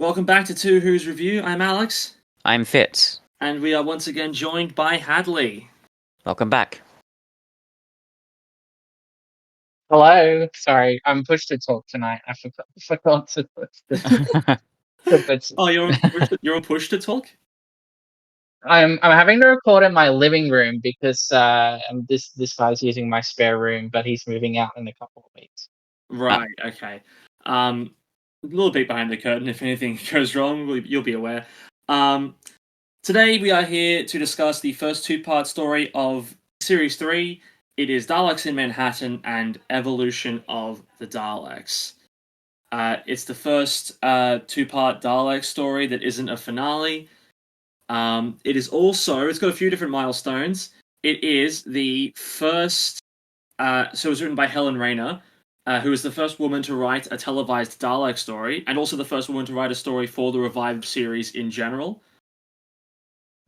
Welcome back to Two Who's Review. I'm Alex, I'm Fitz. and we are once again joined by Hadley. Welcome back. Hello. Sorry, I'm pushed to talk tonight. I forgot to push the. Oh, you're on push to talk? I'm having to record in my living room because this guy's using my spare room, but he's moving out in a couple of weeks. Right. Okay. A little bit behind the curtain. If anything goes wrong, you'll be aware. Today we are here to discuss the first two-part story of Series 3. It is Daleks in Manhattan and Evolution of the Daleks. It's the first two-part Dalek story that isn't a finale. It's got a few different milestones. It is the first, so it was written by Helen Rayner, who was the first woman to write a televised Dalek story, and also the first woman to write a story for the revived series in general.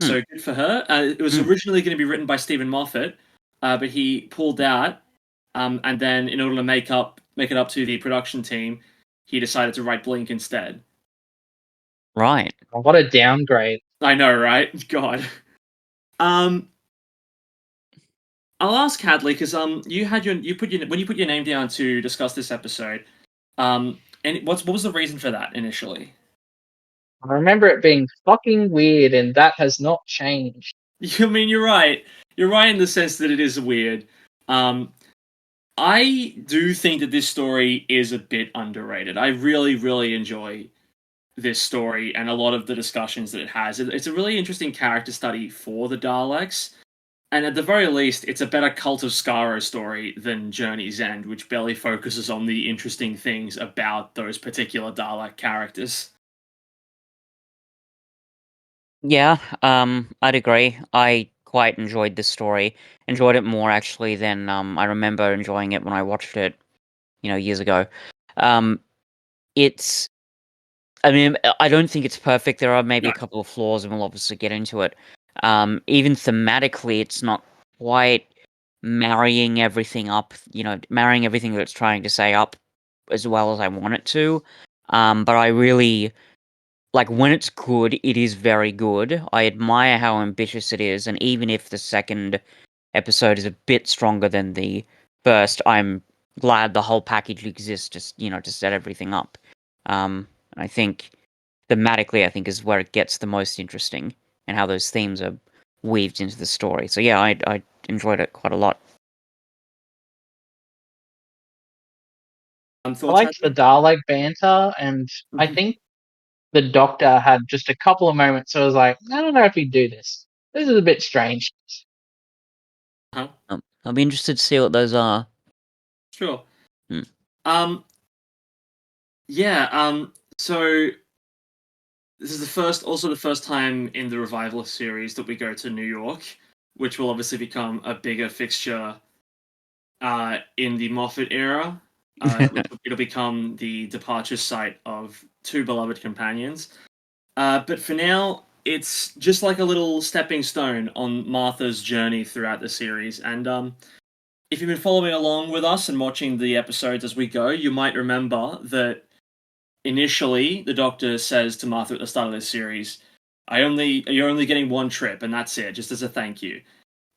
So good for her. It was originally going to be written by Stephen Moffat, but he pulled out, and then in order to make it up to the production team, he decided to write Blink instead. Right. What a downgrade! I know, right? God. I'll ask Hadley because when you put your name down to discuss this episode, and what was the reason for that initially? I remember it being fucking weird, and that has not changed. I mean, you're right. You're right in the sense that it is weird. I do think that this story is a bit underrated. I really, really enjoy this story and a lot of the discussions that it has. It's a really interesting character study for the Daleks. And at the very least, it's a better Cult of Skaro story than Journey's End, which barely focuses on the interesting things about those particular Dalek characters. Yeah, I'd agree. I quite enjoyed this story. Enjoyed it more actually than I remember enjoying it when I watched it, years ago. It's I mean, I don't think it's perfect. There are maybe a couple of flaws, and we'll obviously get into it. Even thematically, it's not quite marrying everything marrying everything that it's trying to say up as well as I want it to. But I really when it's good, it is very good. I admire how ambitious it is, and even if the second episode is a bit stronger than the first, I'm glad the whole package exists to set everything up. I think thematically, is where it gets the most interesting, and how those themes are weaved into the story. So yeah, I enjoyed it quite a lot. I liked the Dalek banter, and I think the Doctor had just a couple of moments. So I was like, I don't know if he'd do this. This is a bit strange. I'll be interested to see what those are. Sure. So this is the first time in the Revival series that we go to New York, which will obviously become a bigger fixture in the Moffat era. It'll become the departure site of two beloved companions. But for now, it's just like a little stepping stone on Martha's journey throughout the series. And if you've been following along with us and watching the episodes as we go, you might remember that initially the Doctor says to Martha at the start of this series, you're only getting one trip, and that's it, just as a thank you.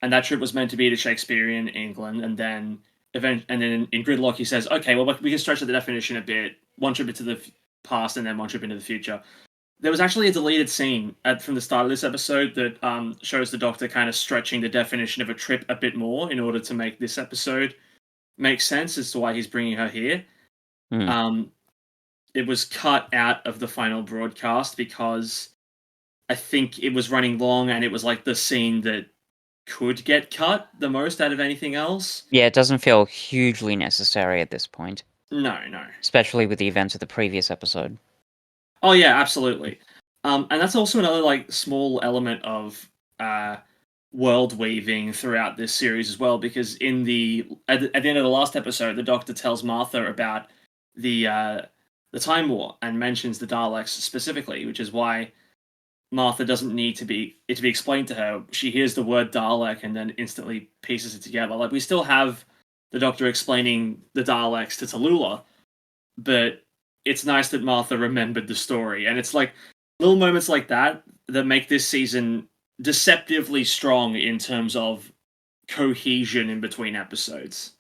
And that trip was meant to be to Shakespearean England, and then in Gridlock he says, okay, well, we can stretch the definition a bit, one trip into the past and then one trip into the future. There was actually a deleted scene from the start of this episode that shows the Doctor kind of stretching the definition of a trip a bit more in order to make this episode make sense as to why he's bringing her here. It was cut out of the final broadcast because I think it was running long, and it was like the scene that could get cut the most out of anything else. Yeah, it doesn't feel hugely necessary at this point. No. Especially with the events of the previous episode. Oh yeah, absolutely. And that's also another small element of world weaving throughout this series as well, because at the end of the last episode, the Doctor tells Martha about the Time War and mentions the Daleks specifically, which is why Martha doesn't need it to be explained to her. She hears the word Dalek and then instantly pieces it together. We still have the Doctor explaining the Daleks to Tallulah, but it's nice that Martha remembered the story, and it's like little moments like that that make this season deceptively strong in terms of cohesion in between episodes.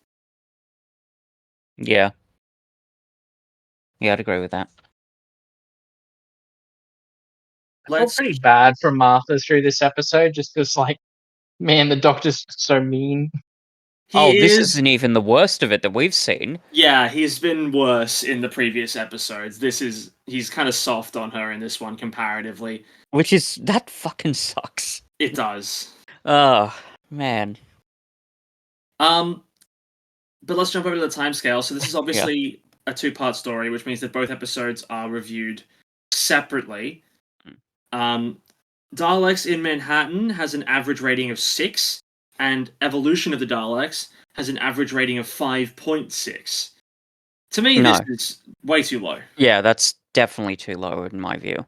Yeah. Yeah, I'd agree with that. I felt pretty bad for Martha through this episode, just because, like, man, the Doctor's so mean. This isn't even the worst of it that we've seen. Yeah, he's been worse in the previous episodes. He's kind of soft on her in this one comparatively. That fucking sucks. It does. Oh, man. But let's jump over to the timescale. So this is obviously a two-part story, which means that both episodes are reviewed separately. Daleks in Manhattan has an average rating of 6, and Evolution of the Daleks has an average rating of 5.6. To me, this is way too low. Yeah, that's definitely too low in my view.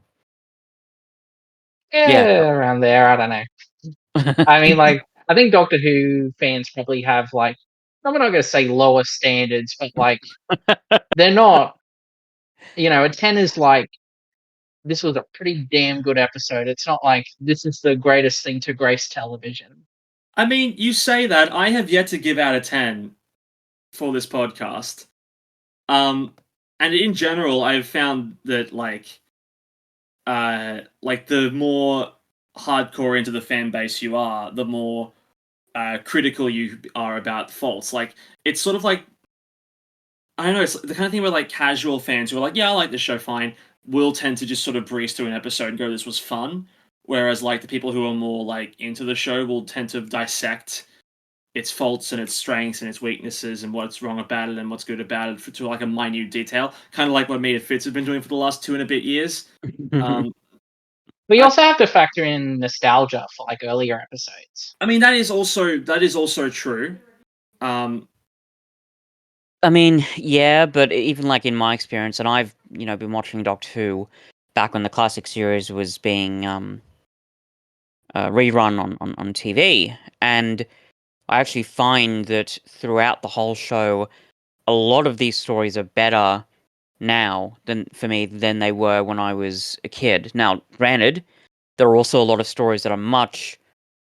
Yeah, around there. I don't know. I mean, like, I think Doctor Who fans probably have, like, I'm not going to say lower standards, but, like, they're not, a 10 is like, this was a pretty damn good episode. It's not like this is the greatest thing to grace television. I mean, you say that. I have yet to give out a 10 for this podcast. And in general, I've found that, like the more hardcore into the fan base you are, the more critical you are about faults. Like, it's sort of like, I don't know, it's the kind of thing where, like, casual fans who are like, yeah, I like this show, fine, will tend to just sort of breeze through an episode and go, this was fun. Whereas, like, the people who are more, like, into the show will tend to dissect its faults and its strengths and its weaknesses and what's wrong about it and what's good about it to, like, a minute detail. Kind of like what me and Fitz have been doing for the last 2 and a bit years. But you also have to factor in nostalgia for, like, earlier episodes. I mean, that is also true. I mean, yeah, but even, like, in my experience, and I've, been watching Doctor Who back when the classic series was being rerun on TV, and I actually find that throughout the whole show, a lot of these stories are better now than they were when I was a kid. Now, granted, there are also a lot of stories that are much,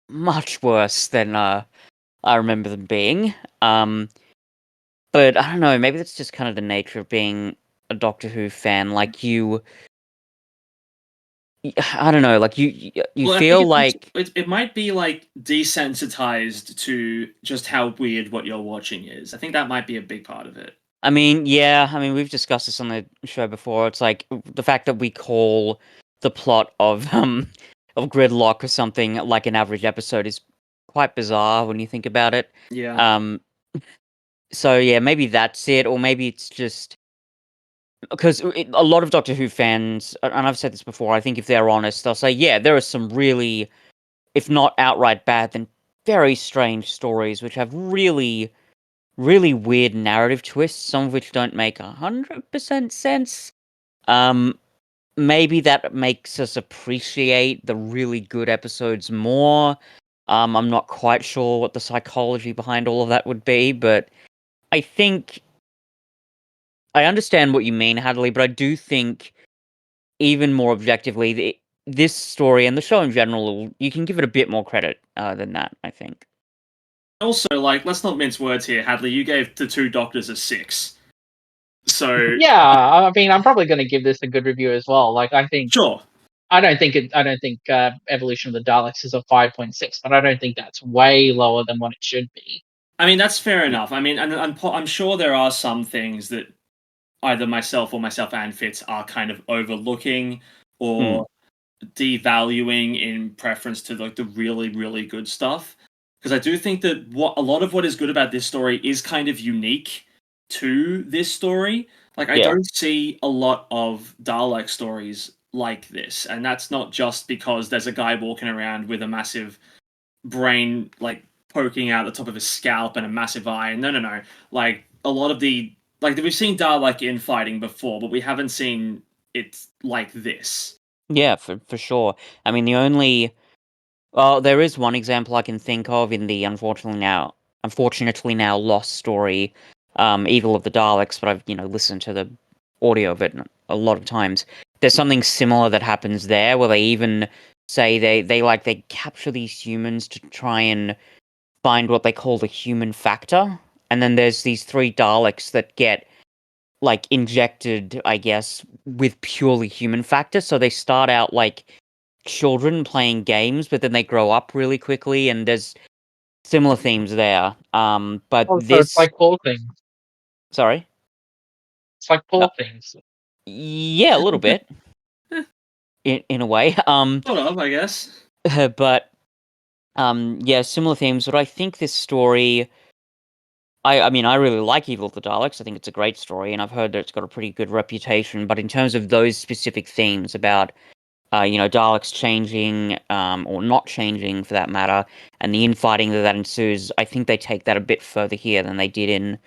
much worse than I remember them being. But I don't know, maybe that's just kind of the nature of being a Doctor Who fan. Like, I don't know, like, you feel like... It might be, like, desensitized to just how weird what you're watching is. I think that might be a big part of it. I mean, yeah, we've discussed this on the show before. It's like, the fact that we call the plot of Gridlock or something like an average episode is quite bizarre when you think about it. Yeah. So, yeah, maybe that's it, or maybe it's just... Because a lot of Doctor Who fans, and I've said this before, I think if they're honest, they'll say, yeah, there are some really, if not outright bad, then very strange stories which have really, really weird narrative twists, some of which don't make 100% sense. Maybe that makes us appreciate the really good episodes more. I'm not quite sure what the psychology behind all of that would be, but I think I understand what you mean, Hadley, but I do think, even more objectively, this story and the show in general, you can give it a bit more credit than that, I think. Also, like, let's not mince words here, Hadley. You gave the 2 Doctors a 6. So... Yeah, I mean, I'm probably going to give this a good review as well. Like, I think... Sure. I don't think Evolution of the Daleks is a 5.6, but I don't think that's way lower than what it should be. I mean, that's fair enough. I mean, and I'm sure there are some things that either myself and Fitz are kind of overlooking or devaluing in preference to, like, the really, really good stuff. Because I do think that a lot of what is good about this story is kind of unique to this story. Like, I don't see a lot of Dalek stories like this, and that's not just because there's a guy walking around with a massive brain, like, poking out the top of his scalp and a massive eye. No. Like, a lot of we've seen Dalek infighting before, but we haven't seen it like this. Yeah, for sure. I mean, there is one example I can think of in the unfortunately now lost story, Evil of the Daleks, but I've, listened to the audio of it, and a lot of times. There's something similar that happens there, where they even say they capture these humans to try and find what they call the human factor, and then there's these 3 Daleks that get like injected, I guess, with purely human factor. So they start out like children playing games, but then they grow up really quickly, and there's similar themes there. But Oh, so it's this, like Poor Things. sorry, It's like uh, Poor Things. yeah, a little bit in a way. Sort of, I guess. But yeah, similar themes. But I think this story, I mean, I really like Evil of the Daleks. I think it's a great story, and I've heard that it's got a pretty good reputation. But in terms of those specific themes about Daleks changing, or not changing for that matter, and the infighting that ensues, I think they take that a bit further here than they did in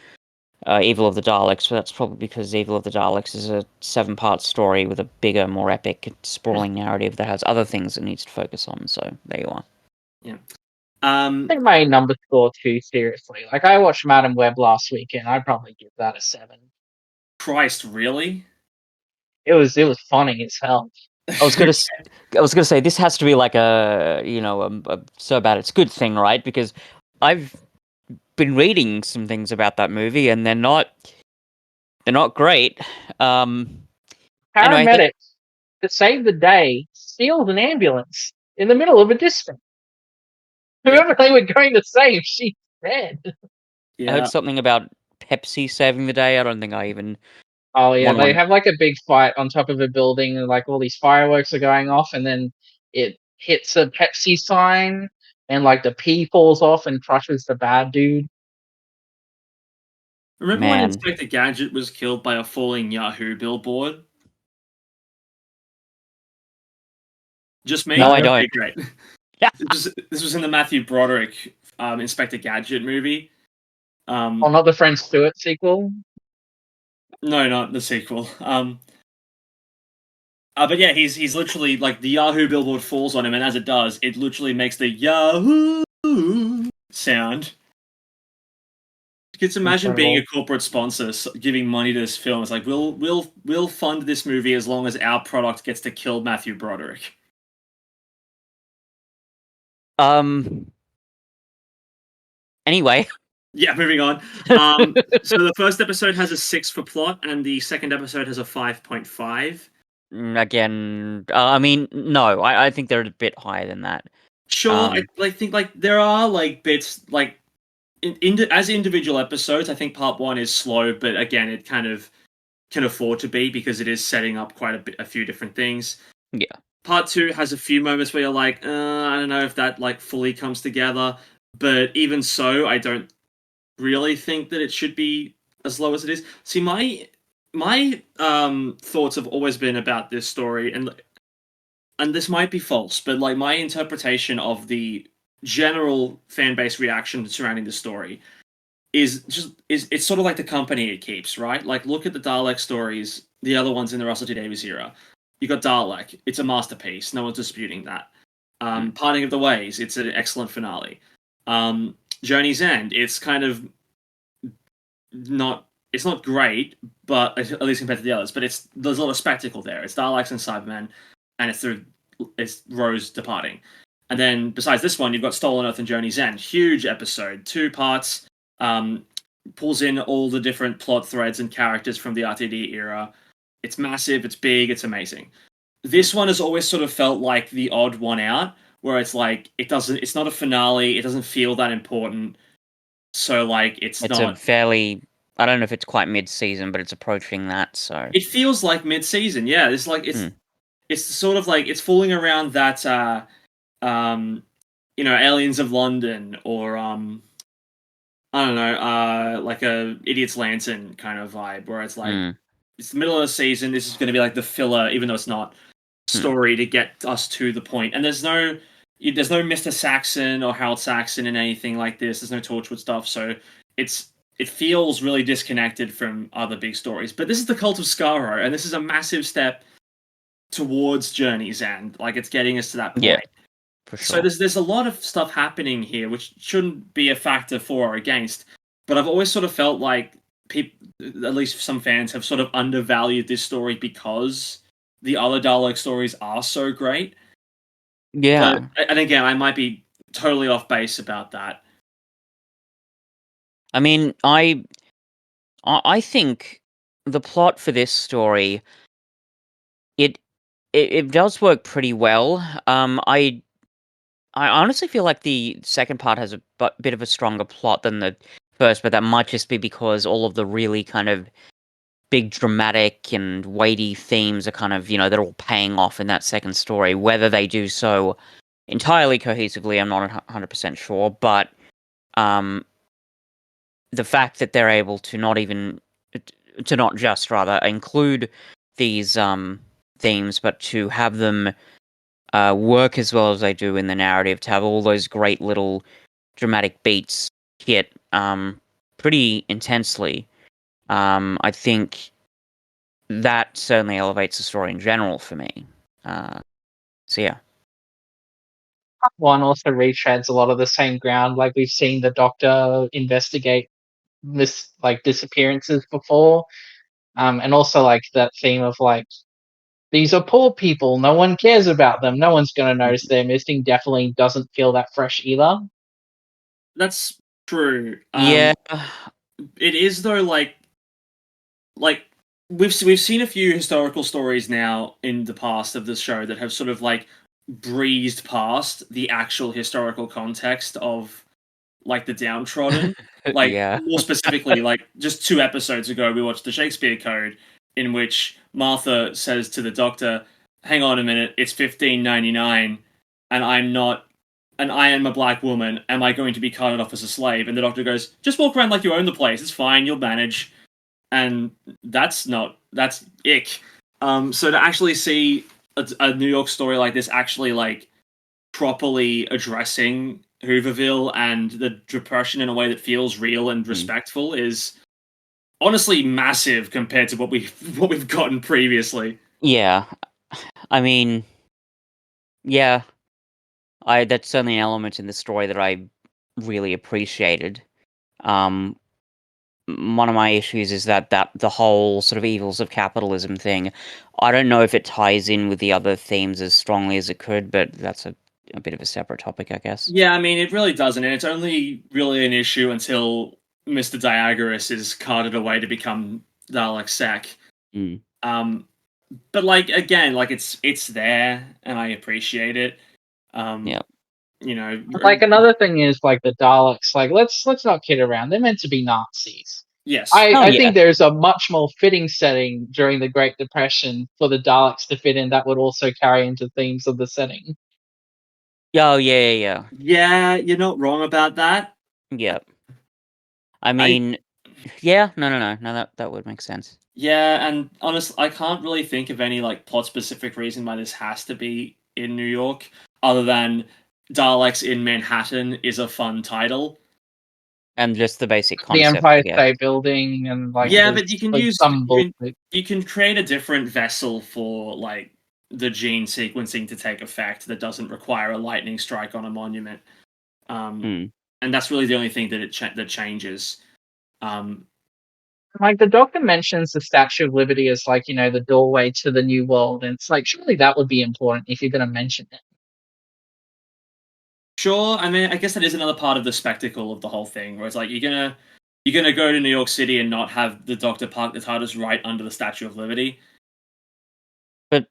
Evil of the Daleks. But that's probably because Evil of the Daleks is a 7-part story with a bigger, more epic, sprawling narrative that has other things it needs to focus on. So there you are. Yeah. I think my number score too seriously. Like I watched Madam Web last weekend. I'd probably give that a 7. Christ, really? It was funny as hell. I was gonna say this has to be like a so bad it's good thing, right? Because I've been reading some things about that movie, and they're not great. Anyway, I think Paramedics that saved the day steals an ambulance in the middle of a dispatch. Whoever they were going to save, she's dead. I Yeah. heard something about Pepsi saving the day. I don't think I even. Oh yeah, One they one. have like a big fight on top of a building, and like all these fireworks are going off, and then it hits a Pepsi sign, and like the pea falls off and crushes the bad dude. Remember when Man. Inspector Gadget was killed by a falling Yahoo billboard? Just me? No, I Okay, don't. great. This was in the Matthew Broderick Inspector Gadget movie. Oh, not the Friend Stewart sequel. No, not the sequel. But yeah, he's literally like the Yahoo billboard falls on him, and as it does, it literally makes the Yahoo sound. Just imagine being a corporate sponsor giving money to this film. It's like we'll fund this movie as long as our product gets to kill Matthew Broderick. Anyway. Yeah, moving on. So the first episode has a 6 for plot, and the second episode has a 5.5. Again, I mean, no, I think they're a bit higher than that. Sure, I think like there are like bits like as individual episodes. I think part 1 is slow, but again, it kind of can afford to be because it is setting up quite a few different things. Yeah. Part 2 has a few moments where you're like, I don't know if that like fully comes together, but even so, I don't really think that it should be as low as it is. See, my thoughts have always been about this story, and this might be false, but like my interpretation of the general fan base reaction surrounding the story is it's sort of like the company it keeps, right? Like look at the Dalek stories, the other ones in the Russell T Davies era. You got Dalek, it's a masterpiece, no one's disputing that. Parting of the Ways, it's an excellent finale. Journey's End, it's kind of not great, but at least compared to the others, but there's a lot of spectacle there. It's Daleks and Cybermen, and it's Rose departing. And then besides this one, you've got Stolen Earth and Journey's End. Huge episode, 2 parts, pulls in all the different plot threads and characters from the RTD era. It's massive, it's big, it's amazing. This one has always sort of felt like the odd one out, where it's like it's not a finale, it doesn't feel that important. So like it's not a fairly, I don't know if it's quite mid-season, but it's approaching that, so it feels like mid-season. Yeah, it's like it's sort of like it's falling around that Aliens of London, or I don't know, like a Idiot's Lantern kind of vibe, where it's like it's the middle of the season, this is going to be like the filler, even though it's not, story to get us to the point. And there's no Mr. Saxon or Harold Saxon in anything like this. There's no Torchwood stuff, so it feels really disconnected from other big stories. But this is the Cult of Skaro, and this is a massive step towards Journey's End. Like, it's getting us to that point. Yeah, for sure. So there's a lot of stuff happening here, which shouldn't be a factor for or against. But I've always sort of felt like at least some fans have sort of undervalued this story because the other Dalek stories are so great. Yeah. But, and again, I might be totally off base about that. I mean, I think the plot for this story it does work pretty well. I honestly feel like the second part has a bit of a stronger plot than the first, but that might just be because all of the really kind of big dramatic and weighty themes are kind of, they're all paying off in that second story. Whether they do so entirely cohesively, I'm not 100% sure, but the fact that they're able to not just rather include these themes, but to have them work as well as they do in the narrative, to have all those great little dramatic beats hit pretty intensely, I think that certainly elevates the story in general for me. So yeah. One also retreads a lot of the same ground. Like we've seen the Doctor investigate disappearances before, and also like that theme of like these are poor people, no one cares about them, no one's going to notice they're missing. Definitely doesn't feel that fresh either. That's true. Yeah. It is though, like we've seen a few historical stories now in the past of this show that have sort of like breezed past the actual historical context of like the downtrodden. Like Yeah. more specifically, like just 2 episodes ago, we watched the Shakespeare Code, in which Martha says to the Doctor, "Hang on a minute, it's 1599, and I am a black woman. Am I going to be carted off as a slave?" And the Doctor goes, "Just walk around like you own the place. It's fine. You'll manage." And that's ick. So to actually see a New York story like this actually like properly addressing Hooverville and the depression in a way that feels real and respectful is honestly massive compared to what we've gotten previously. Yeah. I mean, yeah. That's certainly an element in the story that I really appreciated. Um, One of my issues is that the whole sort of evils of capitalism thing, I don't know if it ties in with the other themes as strongly as it could, but that's a bit of a separate topic, I guess. Yeah, I mean, it really doesn't, and it's only really an issue until Mr. Diagoras is carted away to become Dalek Sec. Mm. But like again, like it's there, and I appreciate it. Yeah. Like another thing is like the Daleks. Like let's not kid around. They're meant to be Nazis. Yes. I Yeah. think there's a much more fitting setting during the Great Depression for the Daleks to fit in that would also carry into themes of the setting. Oh, yeah. Yeah, you're not wrong about that. Yeah. I mean, yeah, no, that would make sense. Yeah, and honestly, I can't really think of any like plot specific reason why this has to be in New York, other than Daleks in Manhattan is a fun title. And just the basic The concept. Empire Yeah. State Building and like Yeah, but you can like use some bullshit. you can create a different vessel for like the gene sequencing to take effect that doesn't require a lightning strike on a monument. And that's really the only thing that that changes. Like the Doctor mentions the Statue of Liberty as like the doorway to the new world, and it's like surely that would be important if you're going to mention it. Sure, I mean, I guess that is another part of the spectacle of the whole thing, where it's like you're gonna go to New York City and not have the Doctor park the TARDIS right under the Statue of Liberty. But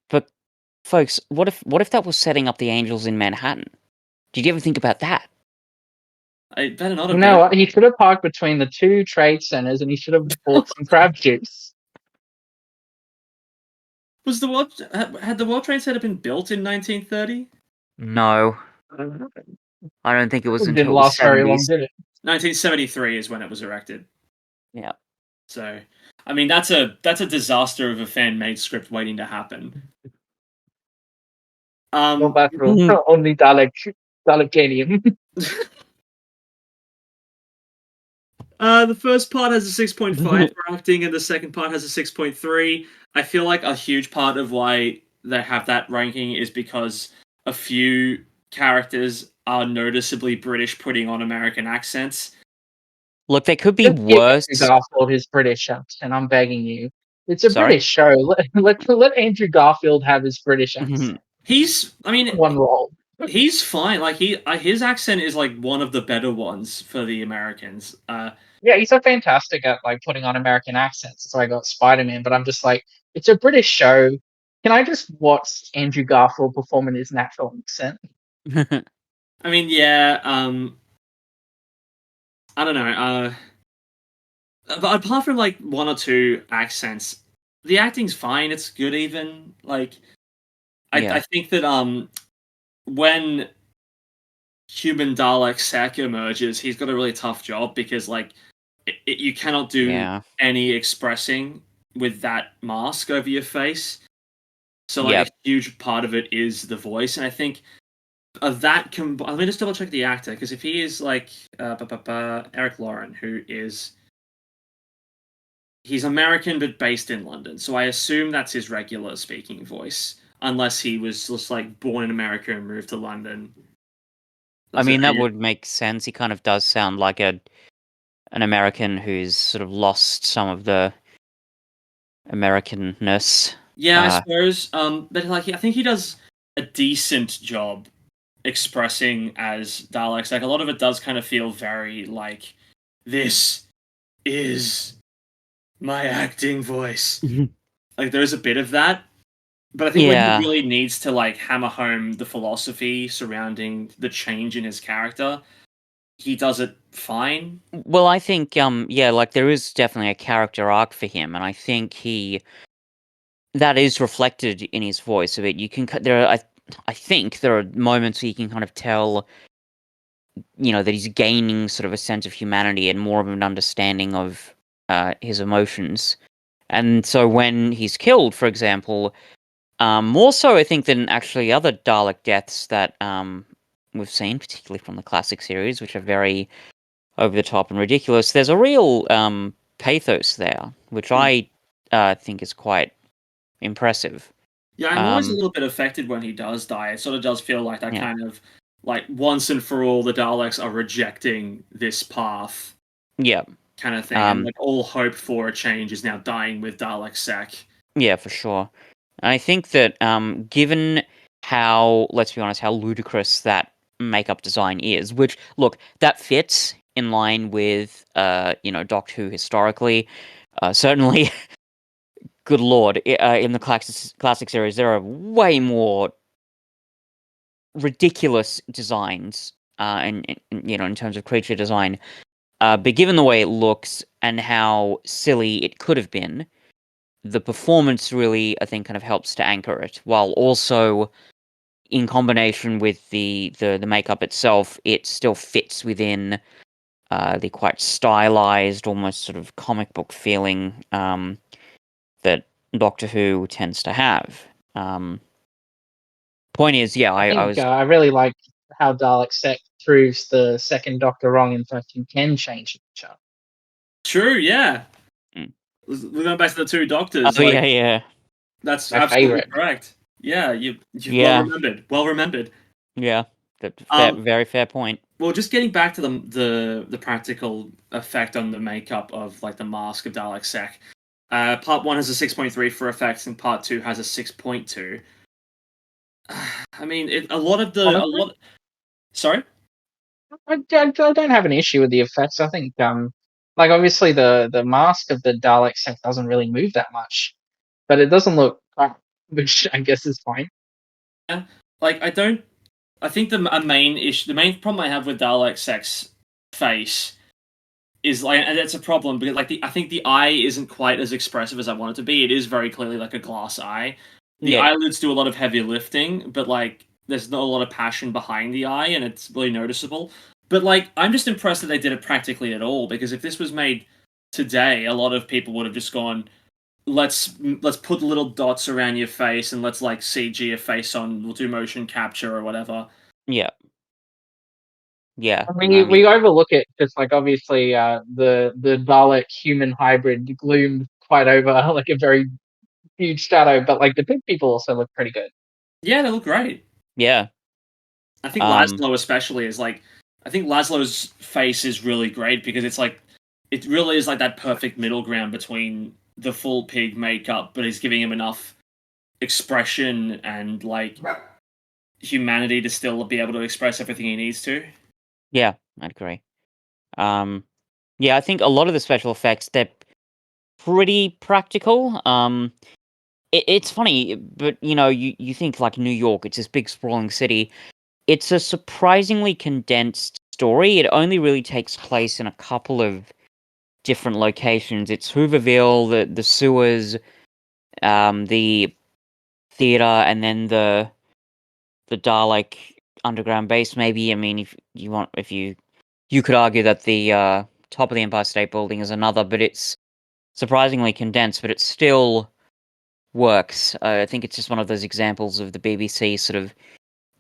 folks, what if that was setting up the Angels in Manhattan? Did you ever think about that? I better not You have know been. what? He should have parked between the two trade centers, and he should have bought some crab juice. Was the World had the World Trade Center been built in 1930? No, I don't think it was It didn't until the last very long, 70s. did it? 1973 is when it was erected. Yeah. So, I mean, that's a disaster of a fan-made script waiting to happen. No bathroom, only Dalekanium. The first part has a 6.5 for acting, and the second part has a 6.3. I feel like a huge part of why they have that ranking is because a few characters are noticeably British putting on American accents. Look, they could be Just give worse. Andrew Garfield his British accent. I'm begging you. It's a Sorry? British show. Let Andrew Garfield have his British accent. I mean, One role. he's fine. Like his accent is like one of the better ones for the Americans. Yeah, he's so fantastic at like putting on American accents. That's why I got Spider-Man. But I'm just like, it's a British show. Can I just watch Andrew Garfield perform in his natural accent? I mean, yeah. I don't know. But apart from like one or two accents, the acting's fine. It's good, even. Like, Yeah. I think that when human Dalek Sec emerges, he's got a really tough job because like you cannot do Yeah. any expressing with that mask over your face. So like Yep. a huge part of it is the voice, and I think that let me just double check the actor, because if he is like Eric Lauren, who is he's American but based in London, so I assume that's his regular speaking voice, unless he was just like born in America and moved to London. I mean, that would make sense. He kind of does sound like an American who's sort of lost some of the Americanness. Yeah, I suppose. But like, I think he does a decent job expressing as Daleks. Like, a lot of it does kind of feel very like, this is my acting voice. Like, there is a bit of that, but I think when he really needs to like hammer home the philosophy surrounding the change in his character, he does it fine. Well, I think, like there is definitely a character arc for him, and I think that is reflected in his voice a bit. You can I think there are moments where you can kind of tell, that he's gaining sort of a sense of humanity and more of an understanding of his emotions. And so when he's killed, for example, more so I think than actually other Dalek deaths that we've seen, particularly from the classic series, which are very over the top and ridiculous. There's a real pathos there, which I think is quite impressive. Yeah, I'm always a little bit affected when he does die. It sort of does feel like that kind of like once and for all the Daleks are rejecting this path. Yeah. Kind of thing. And like all hope for a change is now dying with Dalek Sec. Yeah, for sure. I think that given how, let's be honest, how ludicrous that makeup design is, which, look, that fits in line with, Doctor Who historically. Certainly, good lord, in the classic series, there are way more ridiculous designs, in terms of creature design. But given the way it looks and how silly it could have been, the performance really, I think, kind of helps to anchor it, while also, in combination with the makeup itself, it still fits within the quite stylized, almost sort of comic book feeling that Doctor Who tends to have. Point is, yeah, I was... I really like how Dalek Sec proves the second Doctor wrong. In fact, you can change each other. True, yeah. We're going back to the two Doctors. Oh, yeah. That's My absolutely favorite. correct. Yeah, you Yeah. well remembered. Yeah, very fair point. Well, just getting back to the practical effect on the makeup of like the mask of Dalek Sec. Part 1 has a 6.3 for effects, and Part 2 has a 6.2. I mean, Sorry? I don't have an issue with the effects. I think, like obviously the mask of the Dalek Sec doesn't really move that much, but it doesn't look, which I guess is fine. Yeah, like I think the main problem I have with Dalek Sec's face is like, and it's a problem because like I think the eye isn't quite as expressive as I want it to be. It is very clearly like a glass eye. The eyelids do a lot of heavy lifting, but like there's not a lot of passion behind the eye, and it's really noticeable. But like I'm just impressed that they did it practically at all, because if this was made today, a lot of people would have just gone, let's put little dots around your face and let's like CG your face on, we'll do motion capture or whatever. Yeah. I mean, we overlook it because, like, obviously, the Dalek human hybrid gloomed quite over like a very huge shadow, but like the pig people also look pretty good. Yeah, they look great. Yeah. I think Laszlo especially is like, I think Laszlo's face is really great because it's like it really is like that perfect middle ground between the full pig makeup, but he's giving him enough expression and like humanity to still be able to express everything he needs to. Yeah, I'd agree. Yeah, I think a lot of the special effects, they're pretty practical. It's funny, but you think like New York, it's this big sprawling city. It's a surprisingly condensed story. It only really takes place in a couple of different locations. It's Hooverville, the sewers, the theater, and then the Dalek underground base. Maybe, I mean, if you could argue that the top of the Empire State Building is another, but it's surprisingly condensed. But it still works. I think it's just one of those examples of the BBC sort of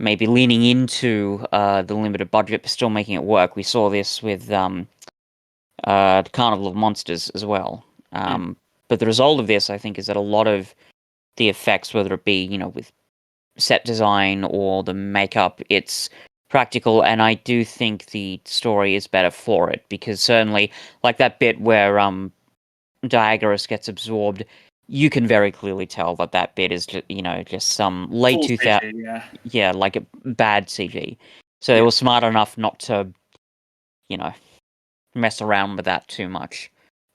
maybe leaning into the limited budget, but still making it work. We saw this with the Carnival of Monsters as well. But the result of this, I think, is that a lot of the effects, whether it be with set design or the makeup, it's practical, and I do think the story is better for it, because certainly, like that bit where Diagoras gets absorbed, you can very clearly tell that bit is just some late Full 2000, CG, yeah, like a bad CG. So they were smart enough not to mess around with that too much.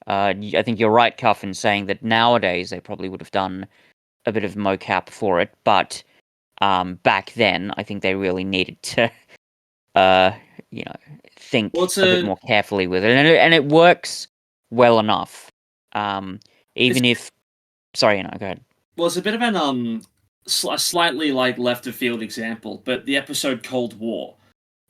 I think you're right, Cuff, in saying that nowadays they probably would have done a bit of mocap for it, but back then I think they really needed to uh, think Well, it's a bit a more carefully with it, and it works well enough. it's Even if, sorry, go ahead. well, it's a bit of an a slightly like left of field example, but the episode Cold War,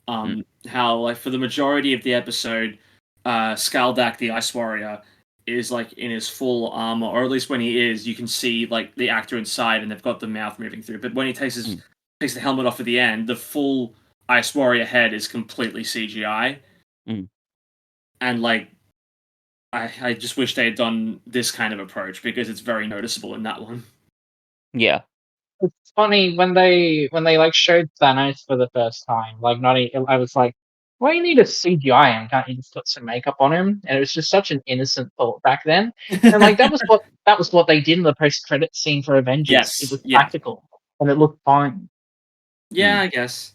how like for the majority of the episode, Skaldak the Ice Warrior is like in his full armor, or at least when he is, you can see like the actor inside, and they've got the mouth moving through. But when he takes the helmet off at the end, the full Ice Warrior head is completely CGI, and like I just wish they had done this kind of approach because it's very noticeable in that one. Yeah. It's funny when they like showed Thanos for the first time. Like, not I was like, why do you need a CGI him? Can't you just put some makeup on him? And it was just such an innocent thought back then. And like that was what they did in the post credit scene for Avengers. It Yes, was yeah, practical and it looked fine. yeah, I guess.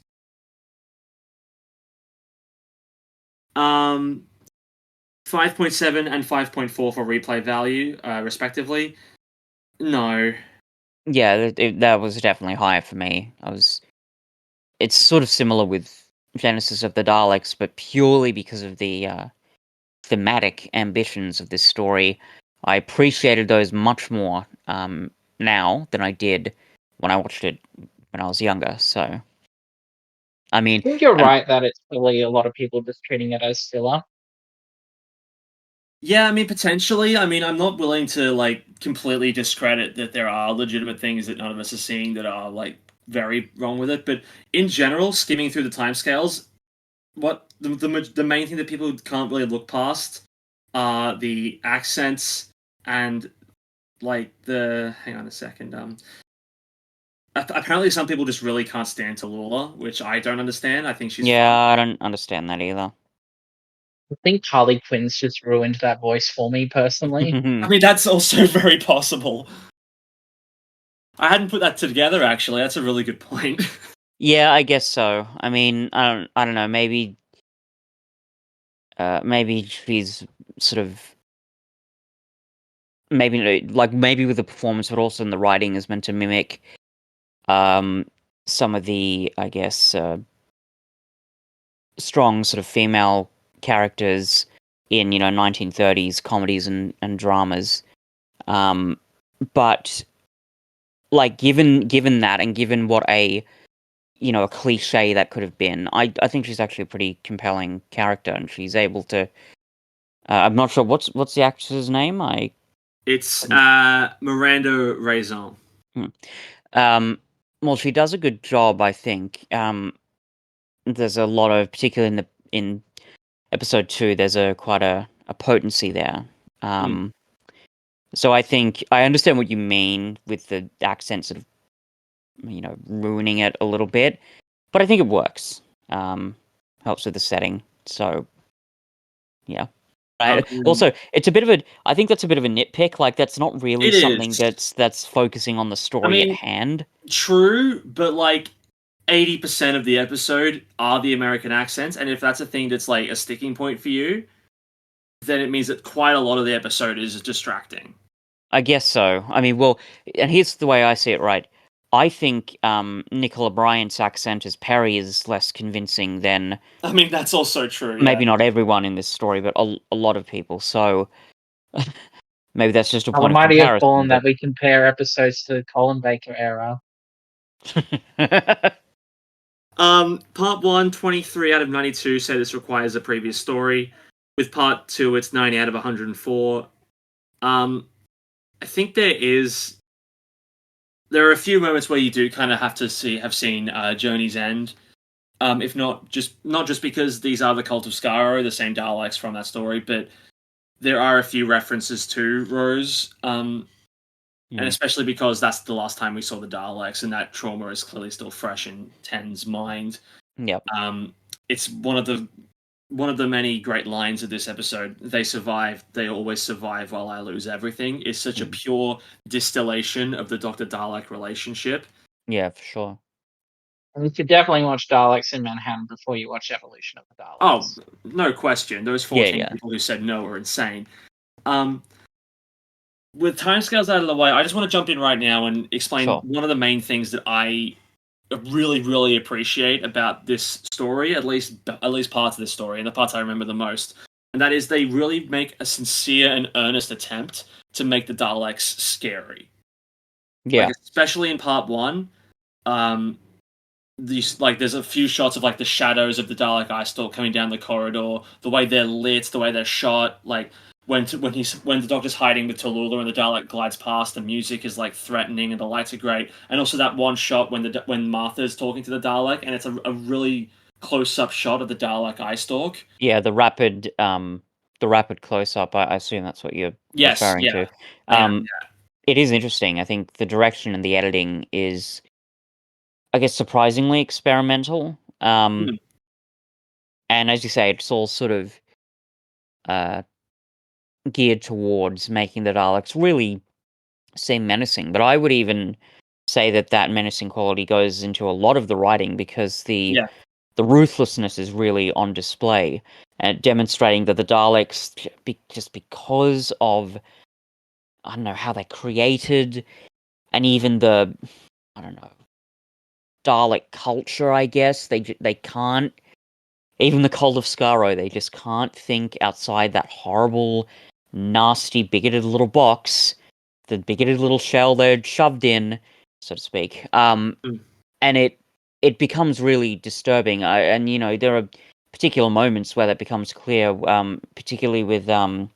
5.7 and 5.4 for replay value, respectively. No. Yeah, that was definitely higher for me. It's sort of similar with Genesis of the Daleks, but purely because of the thematic ambitions of this story. I appreciated those much more now than I did when I watched it when I was younger. So, I mean, I think you're and right that it's probably a lot of people just treating it as filler. Yeah, I mean, potentially. I mean, I'm not willing to like completely discredit that there are legitimate things that none of us are seeing that are like very wrong with it. But in general, skimming through the timescales, what the main thing that people can't really look past are the accents and like the hang on a second. Apparently some people just really can't stand Tallulah, which I don't understand. I think she's yeah, fun. I don't understand that either. I think Harley Quinn's just ruined that voice for me personally. I mean, that's also very possible. I hadn't put that together actually. That's a really good point. Yeah, I guess so. I mean, I don't know. Maybe she's sort of maybe with the performance, but also in the writing is meant to mimic some of the, I guess, strong sort of female characters in 1930s comedies and dramas. But like given that, and given what a cliche that could have been, I think she's actually a pretty compelling character, and she's able to. I'm not sure what's the actress's name. It's Miranda Raison. Hmm. Um, well, she does a good job, I think. There's a lot of, particularly in episode 2, there's quite a potency there. So I think I understand what you mean with the accent sort of, ruining it a little bit, but I think it works. Helps with the setting. So, yeah. Right. Also, it's a bit of a. I think that's a bit of a nitpick. Like, that's not really It something is. that's focusing on the I story at mean, hand. true, but like 80% of the episode are the American accents, and if that's a thing that's like a sticking point for you, then it means that quite a lot of the episode is distracting. I guess so. I mean, well, and here's the way I see it. Right. I think Nicola Bryant's accent as Perry is less convincing than I mean, that's also true. Yeah. maybe not everyone in this story, but a lot of people. So maybe that's just a How point of mighty have comparison. fallen that we compare episodes to the Colin Baker era. But Part 1, 23 out of 92 say this requires a previous story. With part 2, it's 90 out of 104. I think there are a few moments where you do kind of have seen Journey's End. If not just because these are the Cult of Skaro, the same Daleks from that story, but there are a few references to Rose, and especially because that's the last time we saw the Daleks, and that trauma is clearly still fresh in Ten's mind. Yep. It's one of the many great lines of this episode. They survive. They always survive while I lose everything. Is such a pure distillation of the Doctor Dalek relationship. Yeah, for sure. And you should definitely watch Daleks in Manhattan before you watch Evolution of the Daleks. Oh, no question. Those 14 Yeah. people who said no are insane. With timescales out of the way, I just want to jump in right now and explain Sure. one of the main things that I really, really appreciate about this story, at least parts of this story, and the parts I remember the most. And that is they really make a sincere and earnest attempt to make the Daleks scary. Yeah. Like, especially in part 1, there's a few shots of like the shadows of the Dalek eye stalk coming down the corridor, the way they're lit, the way they're shot, like when the Doctor's hiding with Tallulah and the Dalek glides past, the music is like threatening and the lights are great, and also that one shot when Martha's talking to the Dalek, and it's a really close up shot of the Dalek eye stalk. Yeah, the rapid close up. I assume that's what you're referring to. It is interesting. I think the direction and the editing is, I guess, surprisingly experimental. And as you say, it's all sort of geared towards making the Daleks really seem menacing. But I would even say that menacing quality goes into a lot of the writing, because the ruthlessness is really on display, and demonstrating that the Daleks, just because of, I don't know, how they're created, and even the, I don't know, Dalek culture, I guess, they can't, even the Cult of Skaro, they just can't think outside that horrible, nasty, bigoted little box, the bigoted little shell they're shoved in, so to speak. And it becomes really disturbing. And you know, there are particular moments where that becomes clear. Particularly with I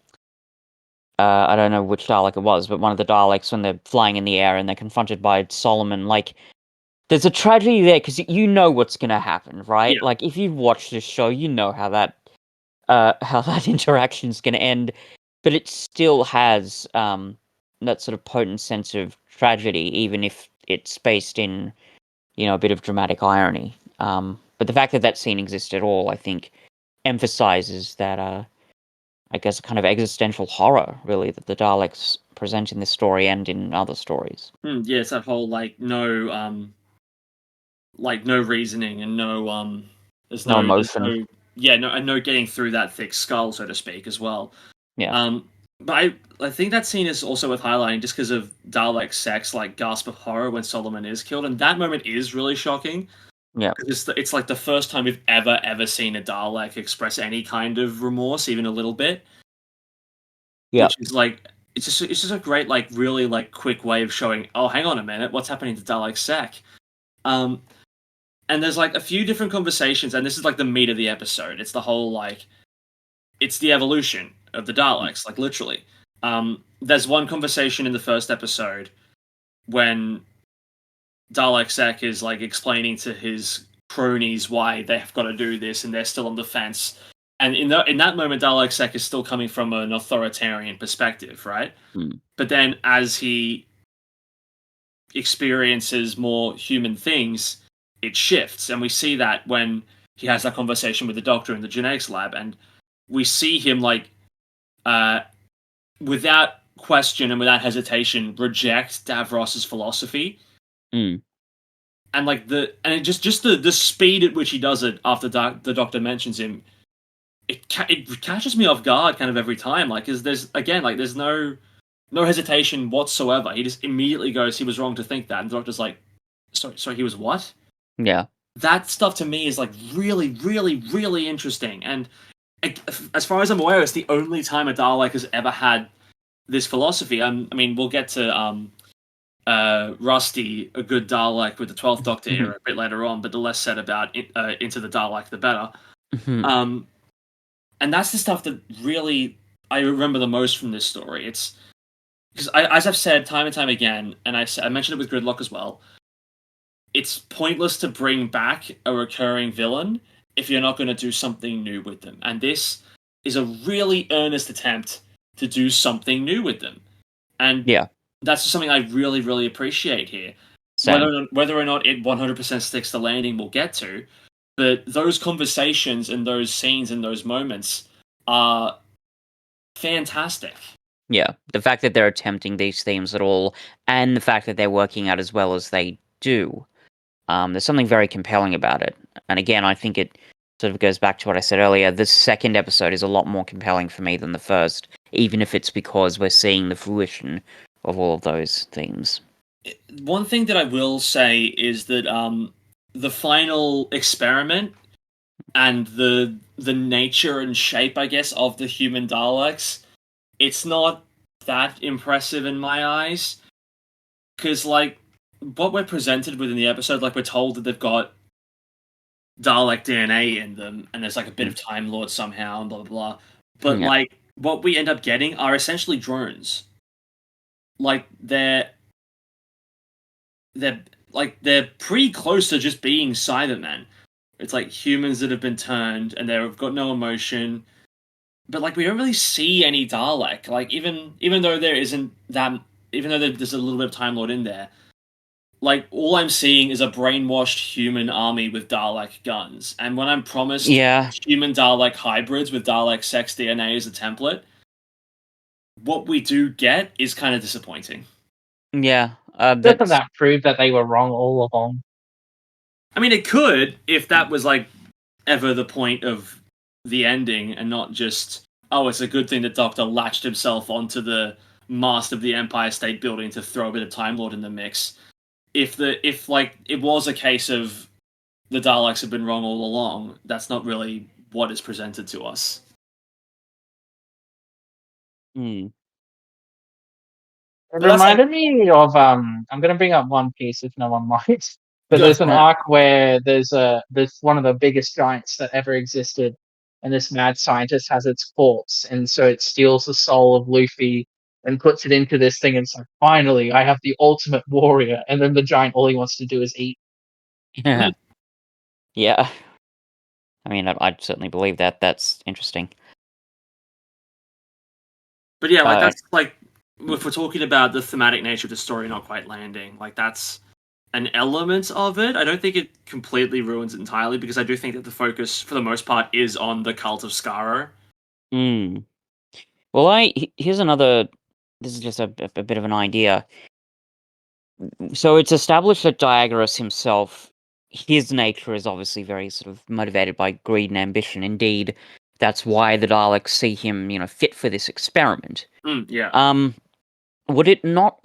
don't know which Dalek it was, but one of the Daleks when they're flying in the air and they're confronted by Solomon. Like, there's a tragedy there because you know what's gonna happen, right? Yeah. Like, if you've watched this show, you know how that interaction's gonna end, but it still has that sort of potent sense of tragedy, even if it's based in, you know, a bit of dramatic irony. But the fact that that scene exists at all, I think, emphasizes that, I guess, a kind of existential horror, really, that the Daleks present in this story and in other stories. Yeah, it's that whole no reasoning and there's No no emotion. no getting through that thick skull, so to speak, as well. Yeah. But I think that scene is also worth highlighting just because of Dalek sex, like gasp of horror when Solomon is killed, and that moment is really shocking. Yeah. It's like the first time we've ever seen a Dalek express any kind of remorse, even a little bit. Yeah. Which is like it's just a great, like, really, like, quick way of showing, oh, hang on a minute, what's happening to Dalek Sec? And there's like a few different conversations, and this is like the meat of the episode. It's the whole, like, it's the evolution of the Daleks, like, literally. There's one conversation in the first episode when Dalek Sec is like explaining to his cronies why they've got to do this, and they're still on the fence. And in that moment, Dalek Sec is still coming from an authoritarian perspective, right? But then as he experiences more human things, it shifts, and we see that when he has that conversation with the doctor in the genetics lab, and we see him, like, without question and without hesitation, reject Davros's philosophy. Mm. And like just the speed at which he does it after the Doctor mentions him, it catches me off guard kind of every time. Like, is there's no hesitation whatsoever. He just immediately goes, "He was wrong to think that," and the Doctor's like, "Sorry, he was what?" Yeah. That stuff to me is like really, really, really interesting. And as far as I'm aware, it's the only time a Dalek has ever had this philosophy. I mean, we'll get to Rusty, a good Dalek with the 12th Doctor era a bit later on, but the less said about Into the Dalek, the better. Mhm. And that's the stuff that really I remember the most from this story. It's because, as I've said time and time again, and I mentioned it with Gridlock as well, it's pointless to bring back a recurring villain if you're not going to do something new with them. And this is a really earnest attempt to do something new with them. And Yeah. that's just something I really, really appreciate here. Same. Whether or not it 100% sticks the landing, we'll get to. But those conversations and those scenes and those moments are fantastic. Yeah. The fact that they're attempting these themes at all, and the fact that they're working out as well as they do, there's something very compelling about it. And again, I think it sort of goes back to what I said earlier. The second episode is a lot more compelling for me than the first, even if it's because we're seeing the fruition of all of those themes. One thing that I will say is that the final experiment and the nature and shape, I guess, of the human Daleks, it's not that impressive in my eyes. Because, like, what we're presented with in the episode, like, we're told that they've got Dalek DNA in them, and there's, like, a bit of Time Lord somehow, and blah, blah, blah. But, Yeah. like, what we end up getting are essentially drones. Like, they're pretty close to just being Cybermen. It's like humans that have been turned, and they've got no emotion. But like we don't really see any Dalek. Like even though there isn't that, even though there's a little bit of Time Lord in there, like all I'm seeing is a brainwashed human army with Dalek guns. And when I'm promised Yeah. human Dalek hybrids with Dalek sex DNA as a template, what we do get is kind of disappointing. Yeah. Doesn't that prove that they were wrong all along? I mean, it could if that was like ever the point of the ending, and not just it's a good thing that Doctor latched himself onto the mast of the Empire State Building to throw a bit of Time Lord in the mix. If like it was a case of the Daleks have been wrong all along, that's not really what is presented to us. Mm. It reminded me of I'm gonna bring up One Piece if no one minds. But there's an arc where there's one of the biggest giants that ever existed, and this mad scientist has its corpse, and so it steals the soul of Luffy and puts it into this thing, and it's like, finally, I have the ultimate warrior, and then the giant all he wants to do is eat. Yeah. Yeah. I mean, I'd certainly believe that. That's interesting. But yeah, like that's like if we're talking about the thematic nature of the story not quite landing, like that's an element of it. I don't think it completely ruins it entirely, because I do think that the focus, for the most part, is on the cult of Skaro. Mm. Well, here's another. This is just a bit of an idea. So it's established that Diagoras himself, his nature is obviously very sort of motivated by greed and ambition. Indeed, that's why the Daleks see him, fit for this experiment. Yeah. Would it not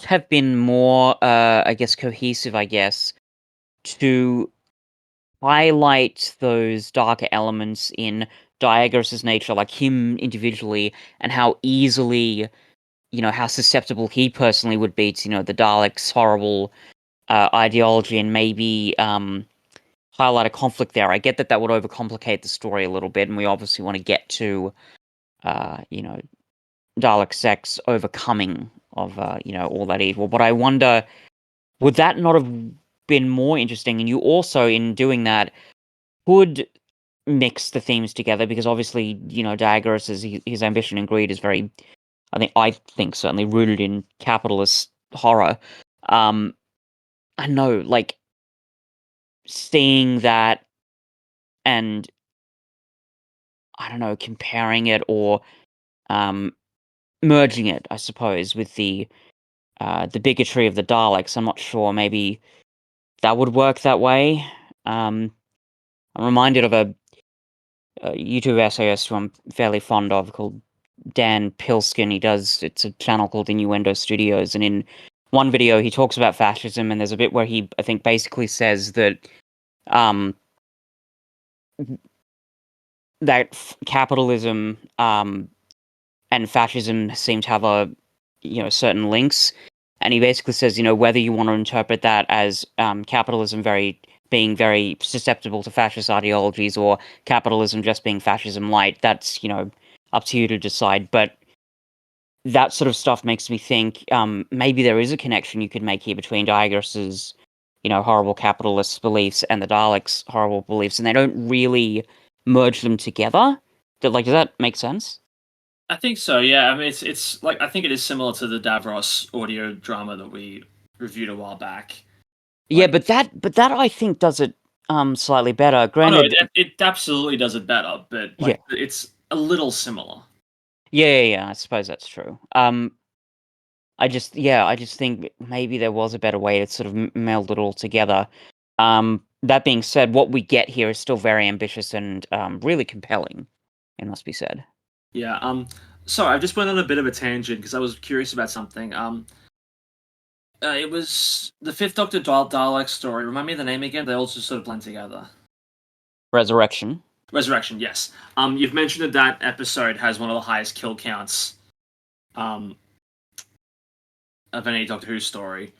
have been more, I guess, cohesive, I guess, to highlight those darker elements in Diagoras' nature, like him individually, and how easily, how susceptible he personally would be to, the Daleks' horrible ideology, and maybe highlight a conflict there. I get that would overcomplicate the story a little bit, and we obviously want to get to, Dalek sex overcoming of, all that evil. But I wonder, would that not have been more interesting? And you also, in doing that, could mix the themes together, because obviously, Diagoras' his ambition and greed is very, I think certainly rooted in capitalist horror. I know, like, seeing that and I don't know, comparing it or merging it, I suppose, with the bigotry of the Daleks. I'm not sure. Maybe that would work that way. I'm reminded of a YouTube essayist who I'm fairly fond of called Dan Pilskin. It's a channel called Innuendo Studios, and in one video he talks about fascism, and there's a bit where he, I think, basically says that capitalism and fascism seem to have certain links, and he basically says, whether you want to interpret that as capitalism being very susceptible to fascist ideologies, or capitalism just being fascism light, that's up to you to decide. But that sort of stuff makes me think maybe there is a connection you could make here between Digress's horrible capitalist beliefs and the Daleks' horrible beliefs, and they don't really merge them together. Does that make sense? I think so. Yeah, I mean, it's like, I think it is similar to the Davros audio drama that we reviewed a while back. Yeah, but that I think does it slightly better. Granted, it absolutely does it better, but it's a little similar. Yeah, I suppose that's true. I just think maybe there was a better way to sort of meld it all together. That being said, what we get here is still very ambitious and really compelling. It must be said. Yeah. Sorry, I just went on a bit of a tangent because I was curious about something. It was the Fifth Doctor Dalek story. Remind me of the name again. They all just sort of blend together. Resurrection, yes. You've mentioned that episode has one of the highest kill counts of any Doctor Who story.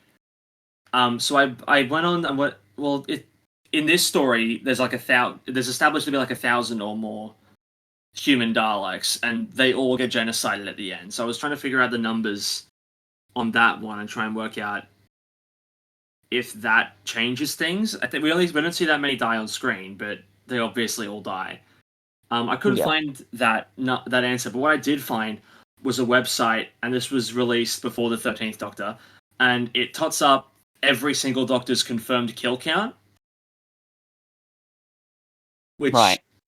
So I went on and in this story there's established to be like 1,000 or more human Daleks, and they all get genocided at the end. So I was trying to figure out the numbers on that one and try and work out if that changes things. I think we don't see that many die on screen, but they obviously all die. I couldn't find that answer, but what I did find was a website, and this was released before the 13th Doctor, and it tots up every single Doctor's confirmed kill count, which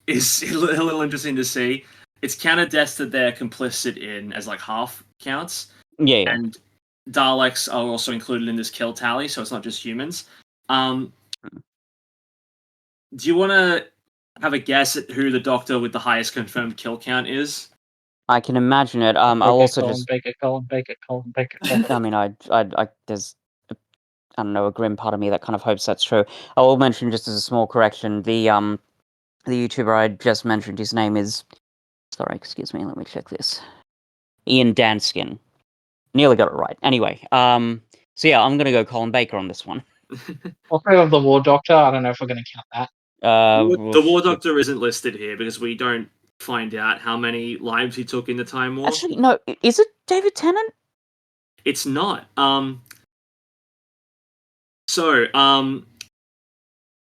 is a little interesting to see. It's counted deaths that they're complicit in as like half counts. Yeah. And Daleks are also included in this kill tally, so it's not just humans. Do you want to have a guess at who the Doctor with the highest confirmed kill count is? I can imagine it. I'll also just Baker. I mean, there's I don't know, a grim part of me that kind of hopes that's true. I will mention, just as a small correction, the YouTuber I just mentioned, his name is... Sorry, excuse me, let me check this. Ian Danskin. Nearly got it right. Anyway, so yeah, I'm going to go Colin Baker on this one. Also of the War Doctor, I don't know if we're going to count that. The War Doctor isn't listed here because we don't find out how many lives he took in the Time War. Actually, no, is it David Tennant? It's not.